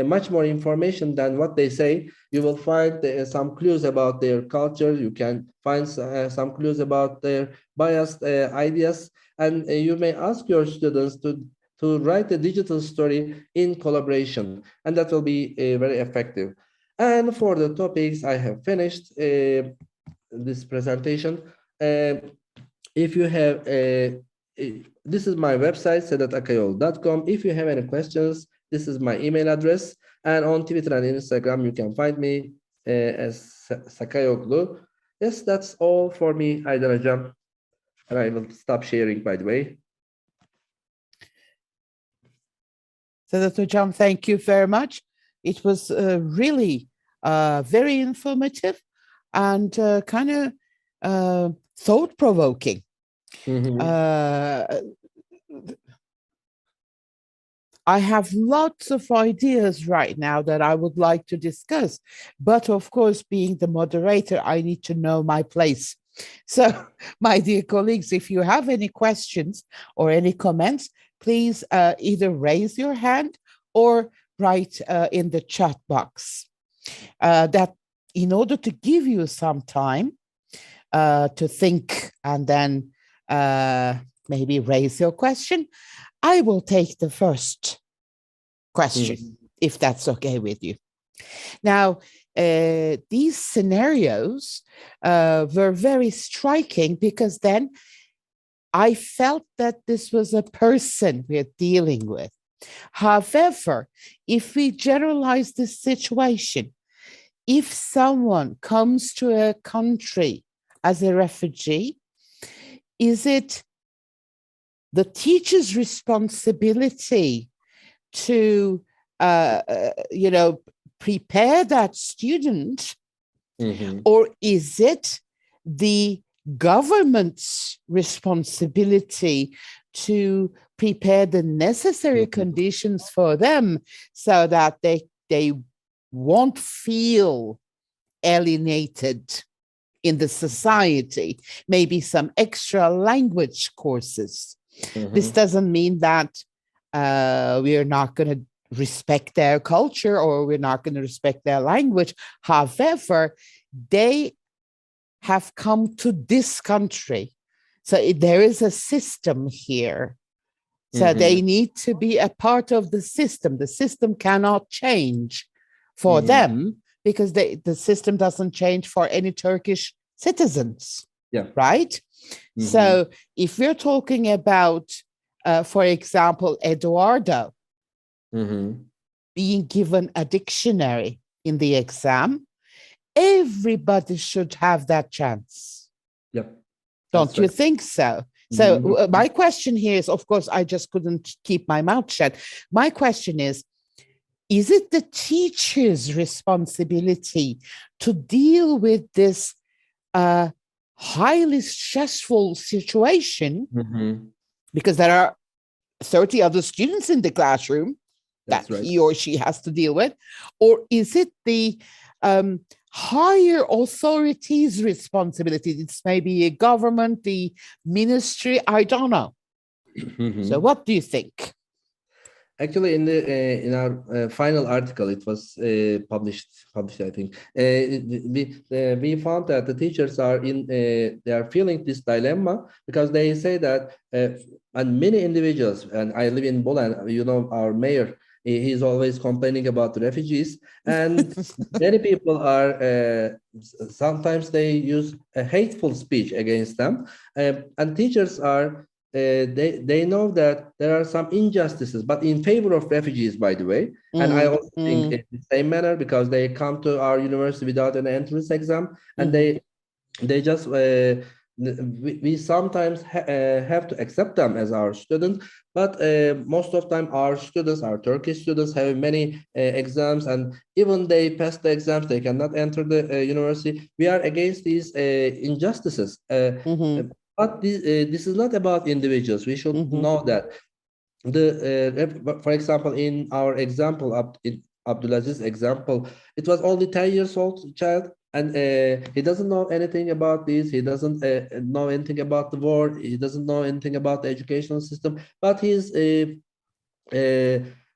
[SPEAKER 2] much more information than what they say. You will find some clues about their culture. You can find some clues about their biased ideas, and you may ask your students to write a digital story in collaboration, and that will be very effective. And for the topics, I have finished this presentation. If you have, this is my website, sedatakayoğlu.com. If you have any questions, this is my email address. And on Twitter and Instagram, you can find me as Sakayoğlu. Yes, that's all for me, Aydan Hocam. And I will stop sharing, by the way.
[SPEAKER 1] Sedat Hocam, thank you very much. It was really very informative and kind of thought-provoking. I have lots of ideas right now that I would like to discuss, but of course, being the moderator, I need to know my place. So, my dear colleagues, if you have any questions or any comments, please either raise your hand or write in the chat box. That in order to give you some time to think and then maybe raise your question, I will take the first question, if that's okay with you. Now, these scenarios were very striking because then I felt that this was a person we're dealing with. However, if we generalize this situation, if someone comes to a country as a refugee, is it the teacher's responsibility to, prepare that student, or is it the government's responsibility to prepare the necessary conditions for them so that they won't feel alienated in the society? Maybe some extra language courses. This doesn't mean that we're not going to respect their culture or we're not going to respect their language. However, they have come to this country. So there is a system here. So they need to be a part of the system. The system cannot change for them because the system doesn't change for any Turkish citizens.
[SPEAKER 2] Yeah.
[SPEAKER 1] Right? So if we're talking about, for example, Eduardo being given a dictionary in the exam, everybody should have that chance.
[SPEAKER 2] Yep.
[SPEAKER 1] Don't you think so? So my question here is, of course, I just couldn't keep my mouth shut. My question is it the teacher's responsibility to deal with this highly stressful situation? Because there are 30 other students in the classroom that he or she has to deal with? Or is it the higher authorities' responsibility? It's maybe a government, the ministry, I don't know. So what do you think?
[SPEAKER 2] Actually, in our final article, it was published. I think we found that the teachers are they are feeling this dilemma because they say that and many individuals, and I live in Bolan, our mayor, he's always complaining about the refugees, and many people are sometimes they use a hateful speech against them, and teachers are. They know that there are some injustices, but in favor of refugees, by the way. And I also think in the same manner because they come to our university without an entrance exam, and they just we sometimes have to accept them as our students, but most of the time our Turkish students have many exams, and even they pass the exams, they cannot enter the university. We are against these injustices. But this is not about individuals. We should know that for example, in our example, in Abdulaziz's example, it was only 10 years old child, and he doesn't know anything about this. He doesn't know anything about the war. He doesn't know anything about the educational system, but he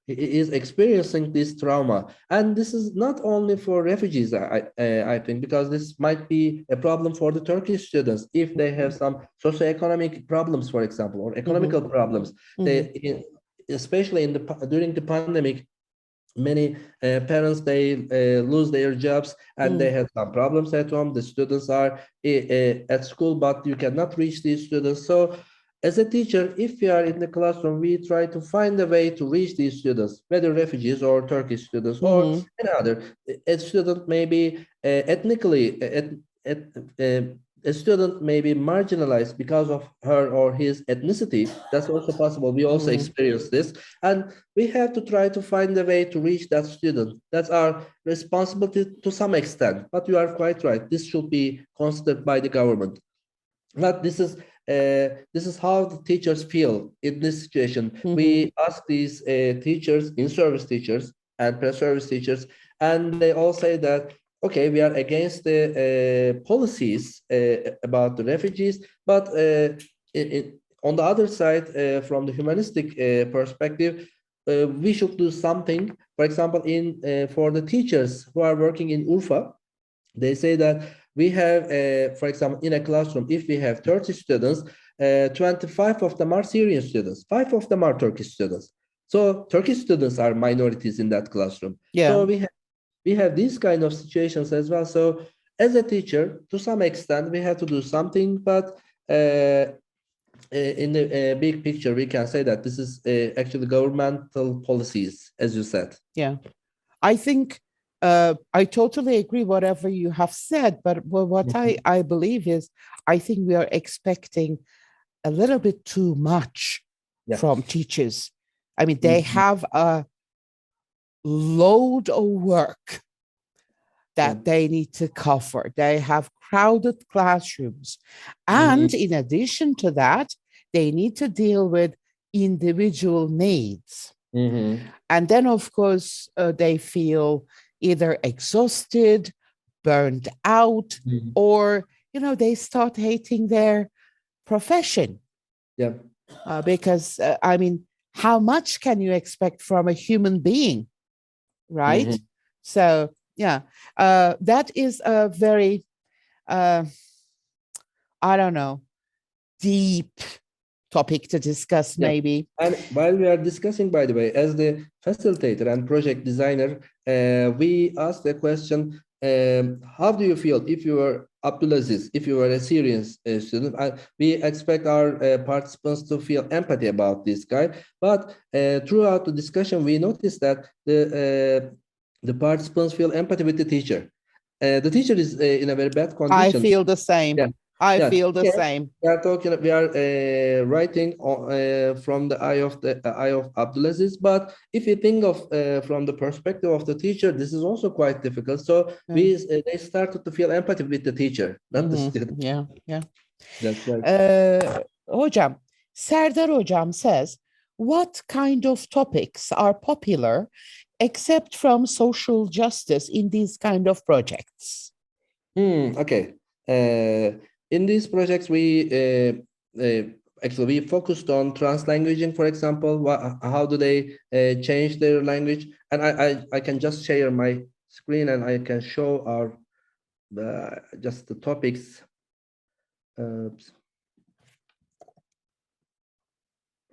[SPEAKER 2] is experiencing this trauma. And this is not only for refugees, I think, because this might be a problem for the Turkish students if they have some socioeconomic problems, for example, or economical problems. Especially during the pandemic, many parents, they lose their jobs and they have some problems at home. The students are at school, but you cannot reach these students. So as a teacher, if we are in the classroom, we try to find a way to reach these students, whether refugees or Turkish students or any other. A student may be ethnically, a student may be marginalized because of her or his ethnicity. That's also possible. We also experience this. And we have to try to find a way to reach that student. That's our responsibility to some extent. But you are quite right. This should be considered by the government. But this is how the teachers feel in this situation. We ask these teachers, in-service teachers and pre-service teachers, and they all say that, okay, we are against the policies about the refugees, but on the other side, from the humanistic perspective, we should do something. For example, for the teachers who are working in Urfa, they say that we have, for example, in a classroom, if we have 30 students, 25 of them are Syrian students, 5 of them are Turkish students. So Turkish students are minorities in that classroom.
[SPEAKER 1] Yeah.
[SPEAKER 2] So we have these kind of situations as well. So as a teacher, to some extent, we have to do something, but in the big picture, we can say that this is actually governmental policies, as you said.
[SPEAKER 1] Yeah. I think I totally agree whatever you have said, but what I believe is I think we are expecting a little bit too much from teachers. I mean, they have a load of work that they need to cover. They have crowded classrooms. And in addition to that, they need to deal with individual needs. And then, of course, they feel either exhausted, burned out, or, they start hating their profession.
[SPEAKER 2] Yeah.
[SPEAKER 1] Because, I mean, how much can you expect from a human being, right? So, yeah, that is a very, I don't know, deep topic to discuss, maybe.
[SPEAKER 2] And while we are discussing, by the way, as the facilitator and project designer, we asked the question, how do you feel if you were Abdulaziz, if you were a Syrian student? We expect our participants to feel empathy about this guy. But throughout the discussion, we noticed that the participants feel empathy with the teacher. The teacher is in a very bad condition.
[SPEAKER 1] I feel the same.
[SPEAKER 2] Yeah.
[SPEAKER 1] I feel the same.
[SPEAKER 2] We are talking. We are writing from the eye of Abdulaziz. But if you think of from the perspective of the teacher, this is also quite difficult. So they started to feel empathy with the teacher, not the student.
[SPEAKER 1] Yeah.
[SPEAKER 2] That's right.
[SPEAKER 1] Hocam, Serdar Hocam says, what kind of topics are popular except from social justice in these kind of projects?
[SPEAKER 2] Okay. In these projects, we actually focused on translanguaging, for example. How do they change their language? And I can just share my screen and I can show our just the topics.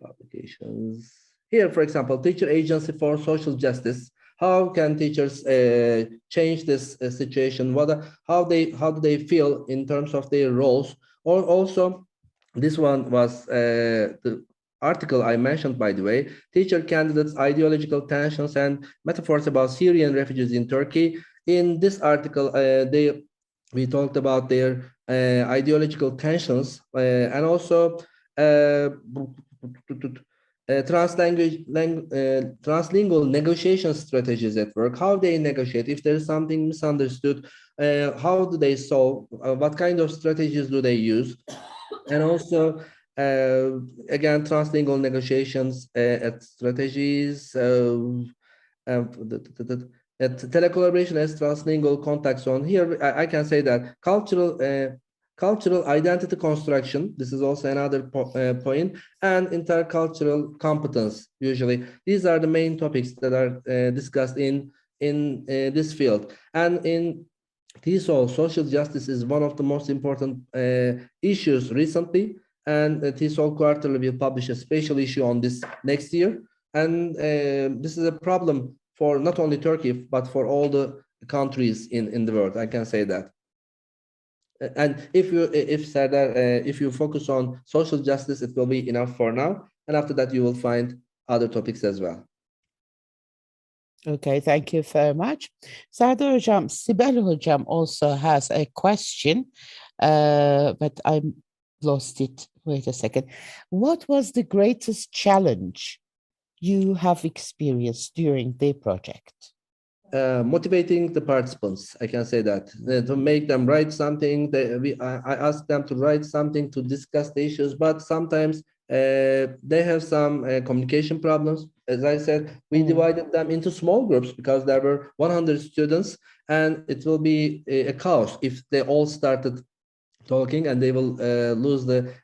[SPEAKER 2] Publications here, for example, Teacher Agency for Social Justice. How can teachers change this situation? How do they feel in terms of their roles? Or also, this one was the article I mentioned, by the way, teacher candidates, ideological tensions and metaphors about Syrian refugees in Turkey. In this article, we talked about their ideological tensions and also translingual negotiation strategies at work, how they negotiate, if there is something misunderstood, how do they solve, what kind of strategies do they use, and also again translingual negotiations strategies at telecollaboration as translingual contact zone. Here I can say that cultural identity construction, this is also another point, and intercultural competence. Usually these are the main topics that are discussed in this field. And in TESOL, social justice is one of the most important issues recently, and TESOL Quarterly will publish a special issue on this next year. And this is a problem for not only Turkey, but for all the countries in the world, I can say that. And if you focus on social justice, it will be enough for now. And after that, you will find other topics as well.
[SPEAKER 1] Okay, thank you very much. Serdar Hocam, Sibel Hocam also has a question, but I lost it. Wait a second. What was the greatest challenge you have experienced during the project?
[SPEAKER 2] Motivating the participants, I can say that, to make them write something. I ask them to write something to discuss the issues, but sometimes they have some communication problems. As I said, we divided them into small groups because there were 100 students, and it will be a chaos if they all started talking, and they will lose the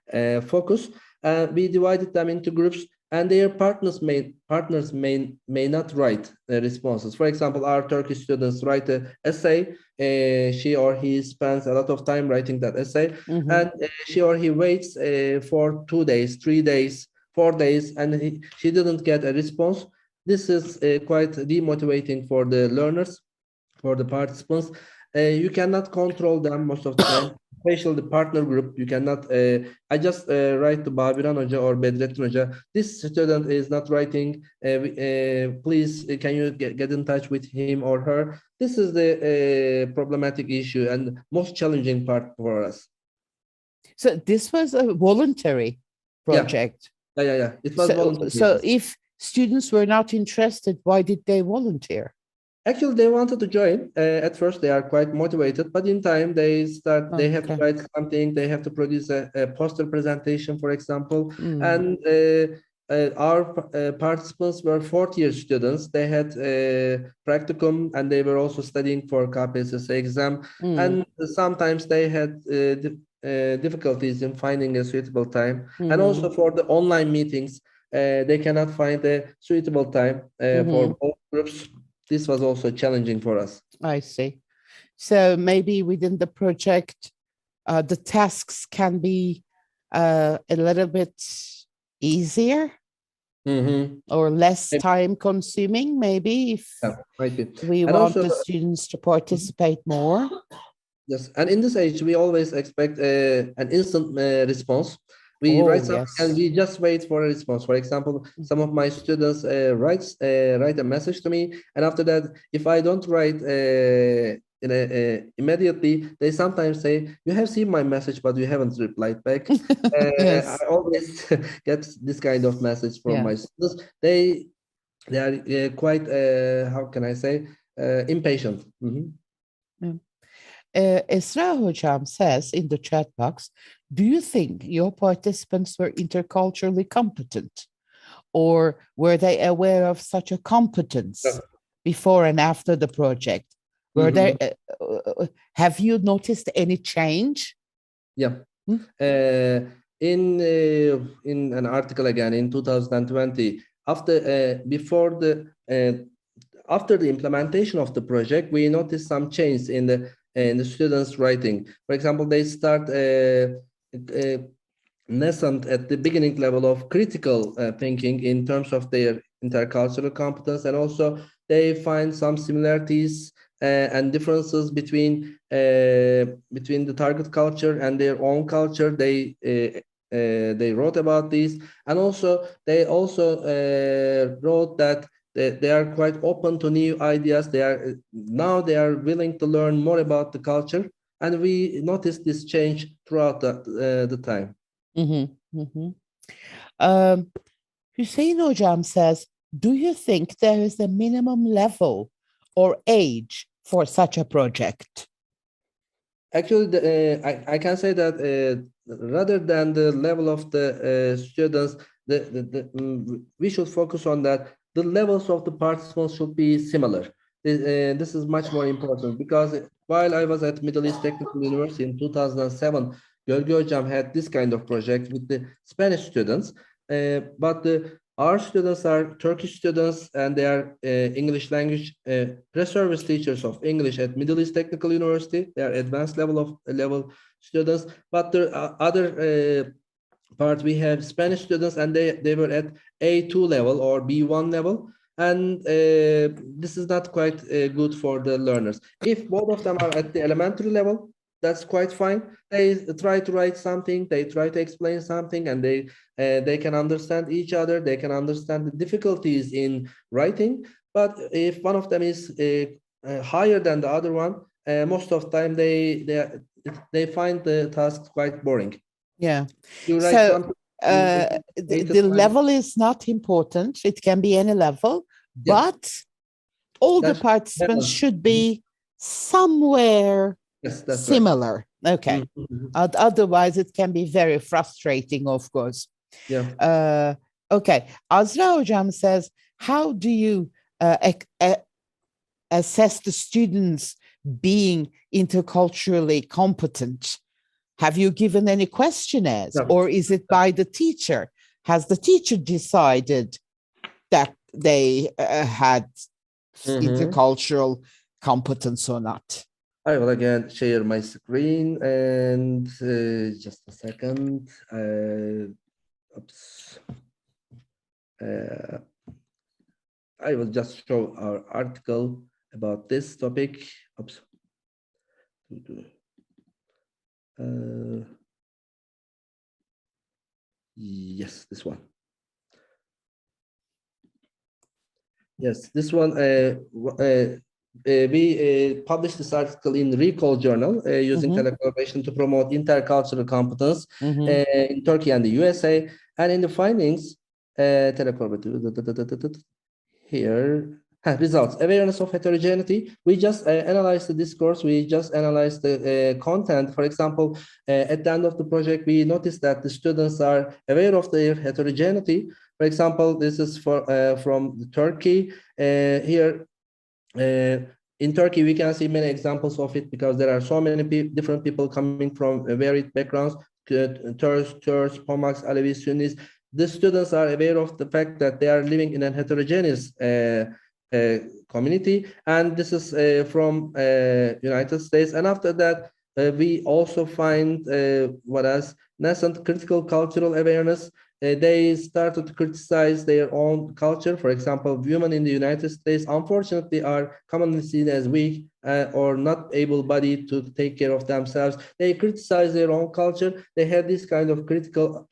[SPEAKER 2] focus. We divided them into groups, and their partners may not write responses. For example, our Turkish students write an essay. She or he spends a lot of time writing that essay, and she or he waits for 2 days, 3 days, 4 days, and she didn't get a response. This is quite demotivating for the learners, for the participants. You cannot control them most of the time, especially the partner group. You cannot, I just write to Babiran Hoca or Bedrettin Hoca, this student is not writing, please, can you get in touch with him or her? This is the problematic issue and most challenging part for us.
[SPEAKER 1] So this was a voluntary project.
[SPEAKER 2] Yeah. It was voluntary.
[SPEAKER 1] So if students were not interested, why did they volunteer?
[SPEAKER 2] Actually, they wanted to join. At first, they are quite motivated, but in time, they have to write something. They have to produce a poster presentation, for example. And our participants were fourth-year students. They had practicum, and they were also studying for KPSS exam. And sometimes they had difficulties in finding a suitable time. And also for the online meetings, they cannot find a suitable time for both groups. This was also challenging for us.
[SPEAKER 1] I see. So maybe within the project, the tasks can be a little bit easier or less time consuming, maybe, if we want also the students to participate more.
[SPEAKER 2] Yes, and in this age, we always expect an instant response. We write something and we just wait for a response. For example, some of my students write a message to me, and after that, if I don't write immediately, they sometimes say, "You have seen my message, but you haven't replied back." I always get this kind of message from my students. They are quite how can I say, impatient.
[SPEAKER 1] Esra Hocam says in the chat box, do you think your participants were interculturally competent, or were they aware of such a competence before and after the project? Were there, have you noticed any change?
[SPEAKER 2] Yeah. In an article again in 2020, after the implementation of the project, we noticed some change in the students' writing. For example, they start nascent at the beginning level of critical thinking in terms of their intercultural competence, and also they find some similarities and differences between the target culture and their own culture. They wrote about this, and also they wrote that they are quite open to new ideas. They are willing to learn more about the culture, and we noticed this change throughout the time.
[SPEAKER 1] Hüseyin Hocam says, do you think there is a minimum level or age for such a project?
[SPEAKER 2] Actually, I can say that rather than the level of the students, we should focus on that the levels of the participants should be similar. This is much more important, because while I was at Middle East Technical University in 2007, Gölge Hocam had this kind of project with the Spanish students, but our students are Turkish students, and they are English language pre-service teachers of English at Middle East Technical University. They are advanced level students, but the other part, we have Spanish students, and they were at A2 level or B1 level, and this is not quite good for the learners. If both of them are at the elementary level, that's quite fine. They try to write something, they try to explain something, and they can understand each other. They can understand the difficulties in writing. But if one of them is higher than the other one, most of the time they find the tasks quite boring.
[SPEAKER 1] Yeah. So the level is not important. It can be any level, but all the participants should be somewhere similar. Right. Okay. Otherwise, it can be very frustrating, of course.
[SPEAKER 2] Yeah.
[SPEAKER 1] Okay. Azra Hocam says, how do you assess the students being interculturally competent? Have you given any questionnaires,
[SPEAKER 2] No.
[SPEAKER 1] or is it by the teacher? Has the teacher decided that they had intercultural competence or not?
[SPEAKER 2] I will again share my screen and just a second. Oops. I will just show our article about this topic. Oops. Yes, this one. Yes, this one. We published this article in Recall Journal using Telecollaboration to promote intercultural competence in Turkey and the USA. And in the findings, here, results, awareness of heterogeneity. We just analyzed the discourse, we just analyzed the content. For example, at the end of the project, we noticed that the students are aware of their heterogeneity. For example, this is from Turkey. Here, in Turkey, we can see many examples of it because there are so many different people coming from varied backgrounds, Turks, Pomaks, Alevis, Sunnis. The students are aware of the fact that they are living in a heterogeneous community, and this is from United States. And after that, we also find what as nascent critical cultural awareness. They started to criticize their own culture. For example, women in the United States, unfortunately, are commonly seen as weak or not able-bodied to take care of themselves. They criticize their own culture. They have this kind of critical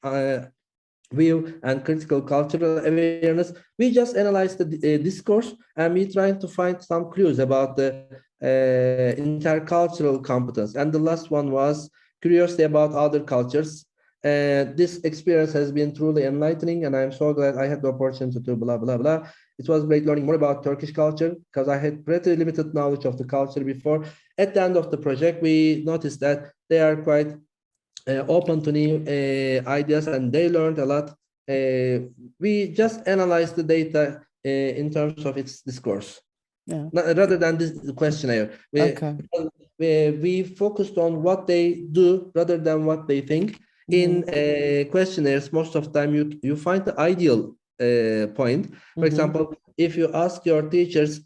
[SPEAKER 2] view and critical cultural awareness. We just analyzed the discourse, and we trying to find some clues about the intercultural competence. And the last one was curiosity about other cultures. This experience has been truly enlightening, and I'm so glad I had the opportunity to blah, blah, blah. It was great learning more about Turkish culture because I had pretty limited knowledge of the culture before. At the end of the project, we noticed that they are quite open to new ideas, and they learned a lot. We just analyzed the data in terms of its discourse, rather than this questionnaire. We focused on what they do rather than what they think. In questionnaires, most of the time you find the ideal point. For example, if you ask your teachers,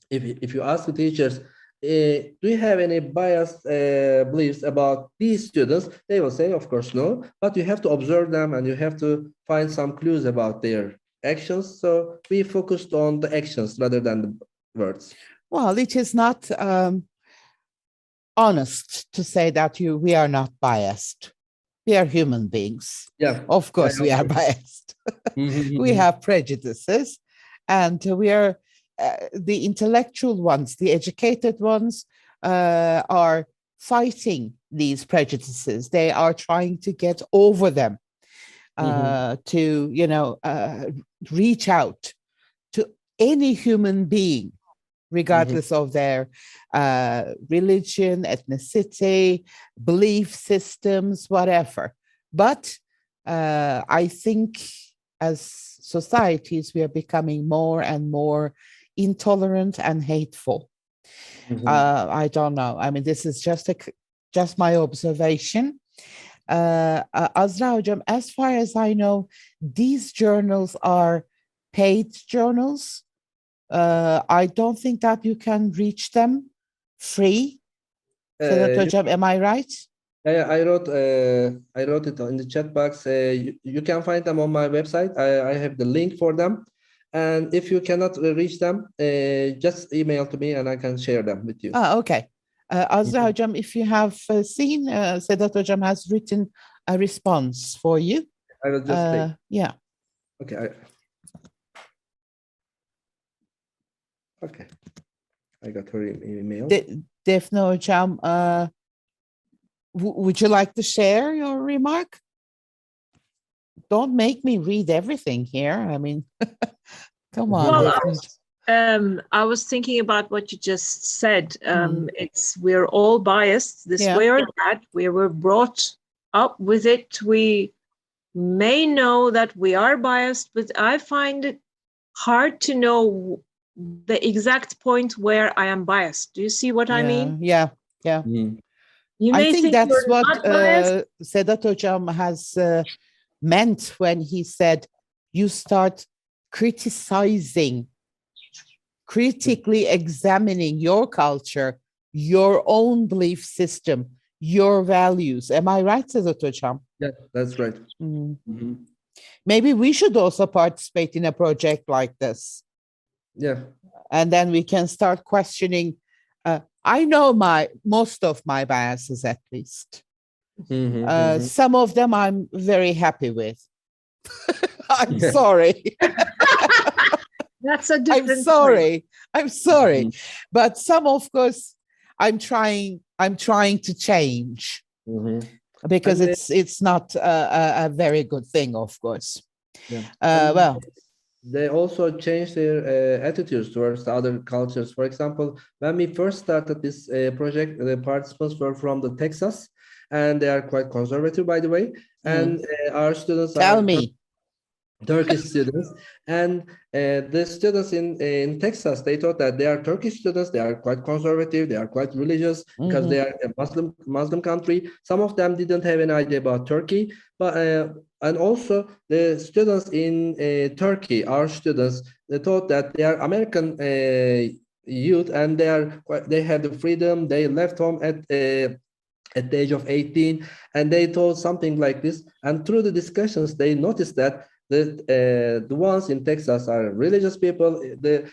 [SPEAKER 2] if you ask the teachers, do you have any biased beliefs about these students? They will say, of course, no. But you have to observe them, and you have to find some clues about their actions. So we focused on the actions rather than the words.
[SPEAKER 1] Well, it is not honest to say that we are not biased. We are human beings.
[SPEAKER 2] Yeah,
[SPEAKER 1] of course we are biased. We have prejudices, and we are the intellectual ones, the educated ones are fighting these prejudices. They are trying to get over them, to reach out to any human being, regardless of their religion, ethnicity, belief systems, whatever. But I think as societies, we are becoming more and more intolerant and hateful. I don't know. I mean, this is just my observation. Azra Hocam, as far as I know, these journals are paid journals. I don't think that you can reach them free. Sedat Hocam, am I right?
[SPEAKER 2] Yeah, I wrote it in the chat box. You can find them on my website. I have the link for them. And if you cannot reach them, just email to me and I can share them with you.
[SPEAKER 1] Okay. Azra Hocam, if you have seen, Sedat Hocam has written a response for you.
[SPEAKER 2] I will just take.
[SPEAKER 1] Yeah.
[SPEAKER 2] Okay. Okay. I got her email.
[SPEAKER 1] Defne Hocam, would you like to share your remark? Don't make me read everything here. I mean, come on.
[SPEAKER 4] Well, I was thinking about what you just said. We're all biased this way or that. We were brought up with it. We may know that we are biased, but I find it hard to know the exact point where I am biased. Do you see what I mean?
[SPEAKER 1] Yeah.
[SPEAKER 4] You
[SPEAKER 1] I
[SPEAKER 4] may
[SPEAKER 1] think
[SPEAKER 4] think
[SPEAKER 1] that's
[SPEAKER 4] you're
[SPEAKER 1] what
[SPEAKER 4] not biased.
[SPEAKER 1] Sedat Hocam has meant when he said you start criticizing, critically examining your culture, your own belief system, your values. Am I right, Sedat Hocam?
[SPEAKER 2] Yeah, that's right.
[SPEAKER 1] Maybe we should also participate in a project like this.
[SPEAKER 2] Yeah.
[SPEAKER 1] And then we can start questioning. I know most of my biases, at least. Some of them I'm very happy with. I'm sorry.
[SPEAKER 4] That's a different
[SPEAKER 1] I'm sorry. I'm sorry. But some, of course, I'm trying to change because it's not a very good thing, of course.
[SPEAKER 2] Yeah.
[SPEAKER 1] Well,
[SPEAKER 2] they also changed their attitudes towards the other cultures. For example, when we first started this project, the participants were from the Texas, and they are quite conservative, by the way. And our students
[SPEAKER 1] tell me.
[SPEAKER 2] Turkish students, and the students in Texas, they thought that they are Turkish students. They are quite conservative. They are quite religious because they are a Muslim country. Some of them didn't have any idea about Turkey, but and also the students in Turkey, our students, they thought that they are American youth, and they have the freedom. They left home at the age of 18, and they told something like this. And through the discussions, they noticed that the ones in Texas are religious people. The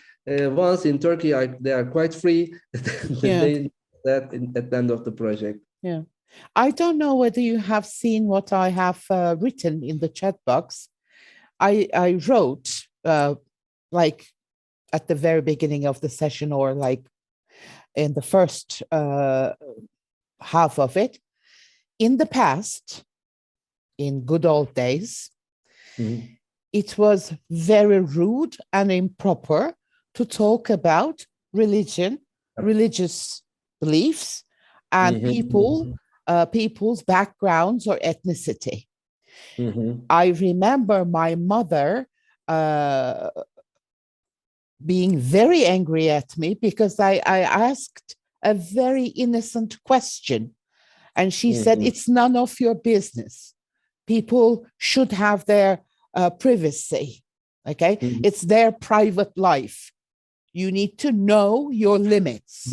[SPEAKER 2] ones in Turkey they are quite free. They that at the end of the project.
[SPEAKER 1] Yeah, I don't know whether you have seen what I have written in the chat box. I wrote like at the very beginning of the session, or like in the first half of it. In the past, in good old days, it was very rude and improper to talk about religion, religious beliefs, and people's backgrounds or ethnicity. I remember my mother being very angry at me because I asked a very innocent question. And she said, it's none of your business. People should have their privacy, okay? It's their private life. You need to know your limits.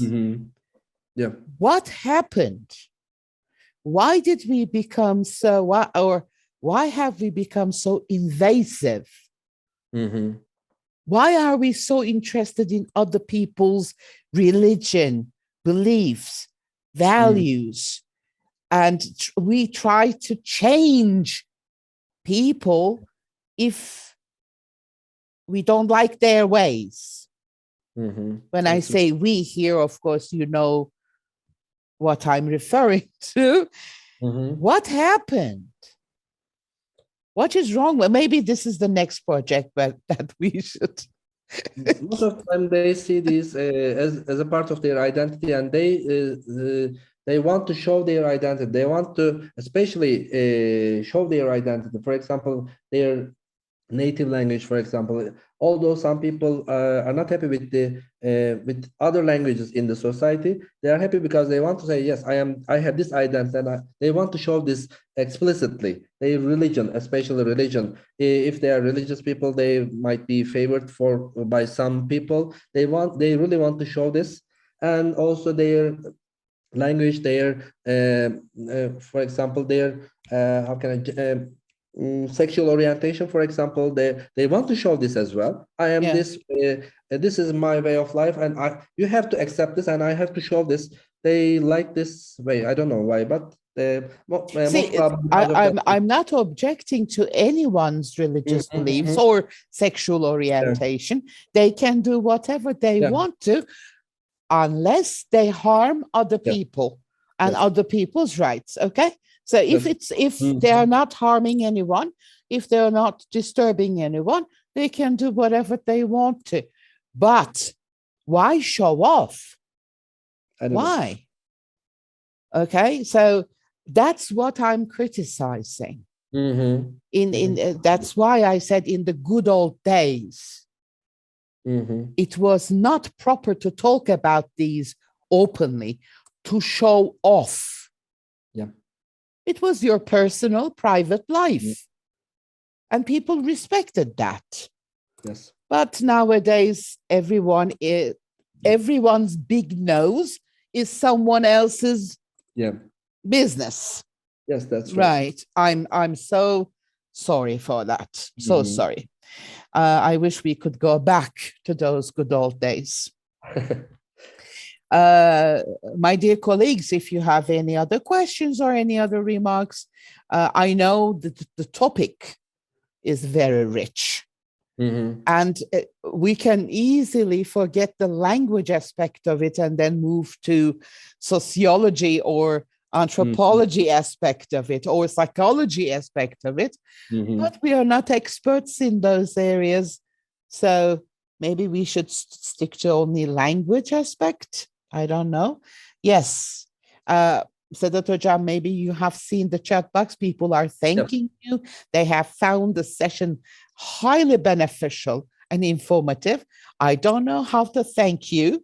[SPEAKER 2] Yeah.
[SPEAKER 1] What happened? Why did we become so, why have we become so invasive? Why are we so interested in other people's religion, beliefs, values? And we try to change people if we don't like their ways. When I say we here, of course, you know what I'm referring to. What happened? What is wrong? Well, maybe this is the next project that we should.
[SPEAKER 2] Most of the time they see this as a part of their identity, and they want to show their identity. They want to especially show their identity. For example, their native language, for example. Although some people are not happy with other languages in the society, they are happy because they want to say, yes, I have this identity, and they want to show this explicitly. Their religion, especially religion. If they are religious people, they might be favored by some people. They really want to show this, and also their language, their for example, their how can I sexual orientation, for example, they want to show this as well. I am this is my way of life, and you have to accept this, and I have to show this. They like this way. I don't know why, but
[SPEAKER 1] see, I'm not objecting to anyone's religious beliefs or sexual orientation. They can do whatever they want to, unless they harm other people and other people's rights. Okay. So if they are not harming anyone, if they're not disturbing anyone, they can do whatever they want to. But why show off? Why? Okay, so that's what I'm criticizing. That's why I said in the good old days, it was not proper to talk about these openly, to show off.
[SPEAKER 2] Yeah.
[SPEAKER 1] It was your personal, private life. And people respected that.
[SPEAKER 2] Yes.
[SPEAKER 1] But nowadays, everyone's big nose is someone else's business.
[SPEAKER 2] Yes, that's right.
[SPEAKER 1] I'm so sorry for that. So sorry. I wish we could go back to those good old days. My dear colleagues, if you have any other questions or any other remarks, I know that the topic is very rich. And we can easily forget the language aspect of it and then move to sociology or anthropology aspect of it or psychology aspect of it. But we are not experts in those areas. So maybe we should stick to only language aspect. I don't know. Yes. Sedat Hocam, maybe you have seen the chat box. People are thanking you. They have found the session highly beneficial and informative. I don't know how to thank you.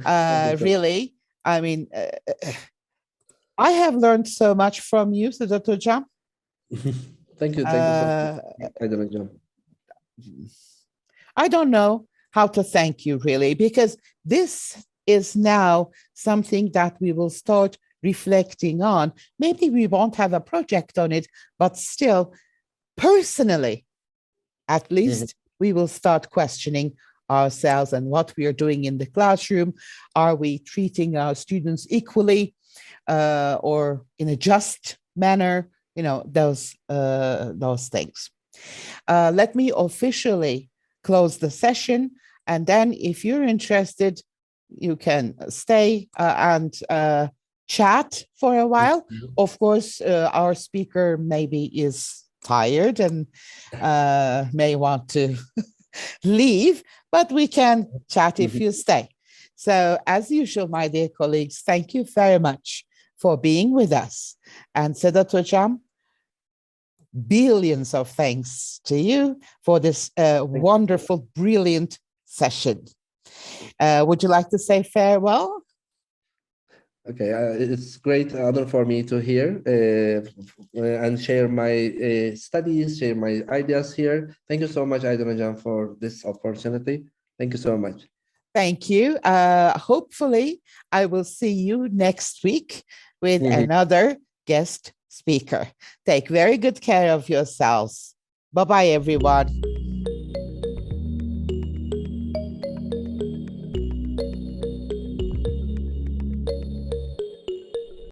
[SPEAKER 1] Really. I mean, I have learned so much from you, Sedat Hocam.
[SPEAKER 2] Thank you. Thank you so much.
[SPEAKER 1] I don't know how to thank you, really, because this is now something that we will start reflecting on. Maybe we won't have a project on it, but still, personally, at least, we will start questioning ourselves and what we are doing in the classroom. Are we treating our students equally or in a just manner? You know, those things. Let me officially close the session. And then if you're interested, you can stay and chat for a while. Of course, our speaker maybe is tired and may want to leave, but we can chat if you stay. So as usual, my dear colleagues, thank you very much for being with us. And Sedat Hocam, billions of thanks to you for this wonderful, brilliant session. Would you like to say farewell?
[SPEAKER 2] Okay, it's great honor for me to hear and share my studies, share my ideas here. Thank you so much, Aydın Hocam, for this opportunity. Thank you so much.
[SPEAKER 1] Thank you. Hopefully, I will see you next week with another guest speaker. Take very good care of yourselves. Bye-bye, everyone.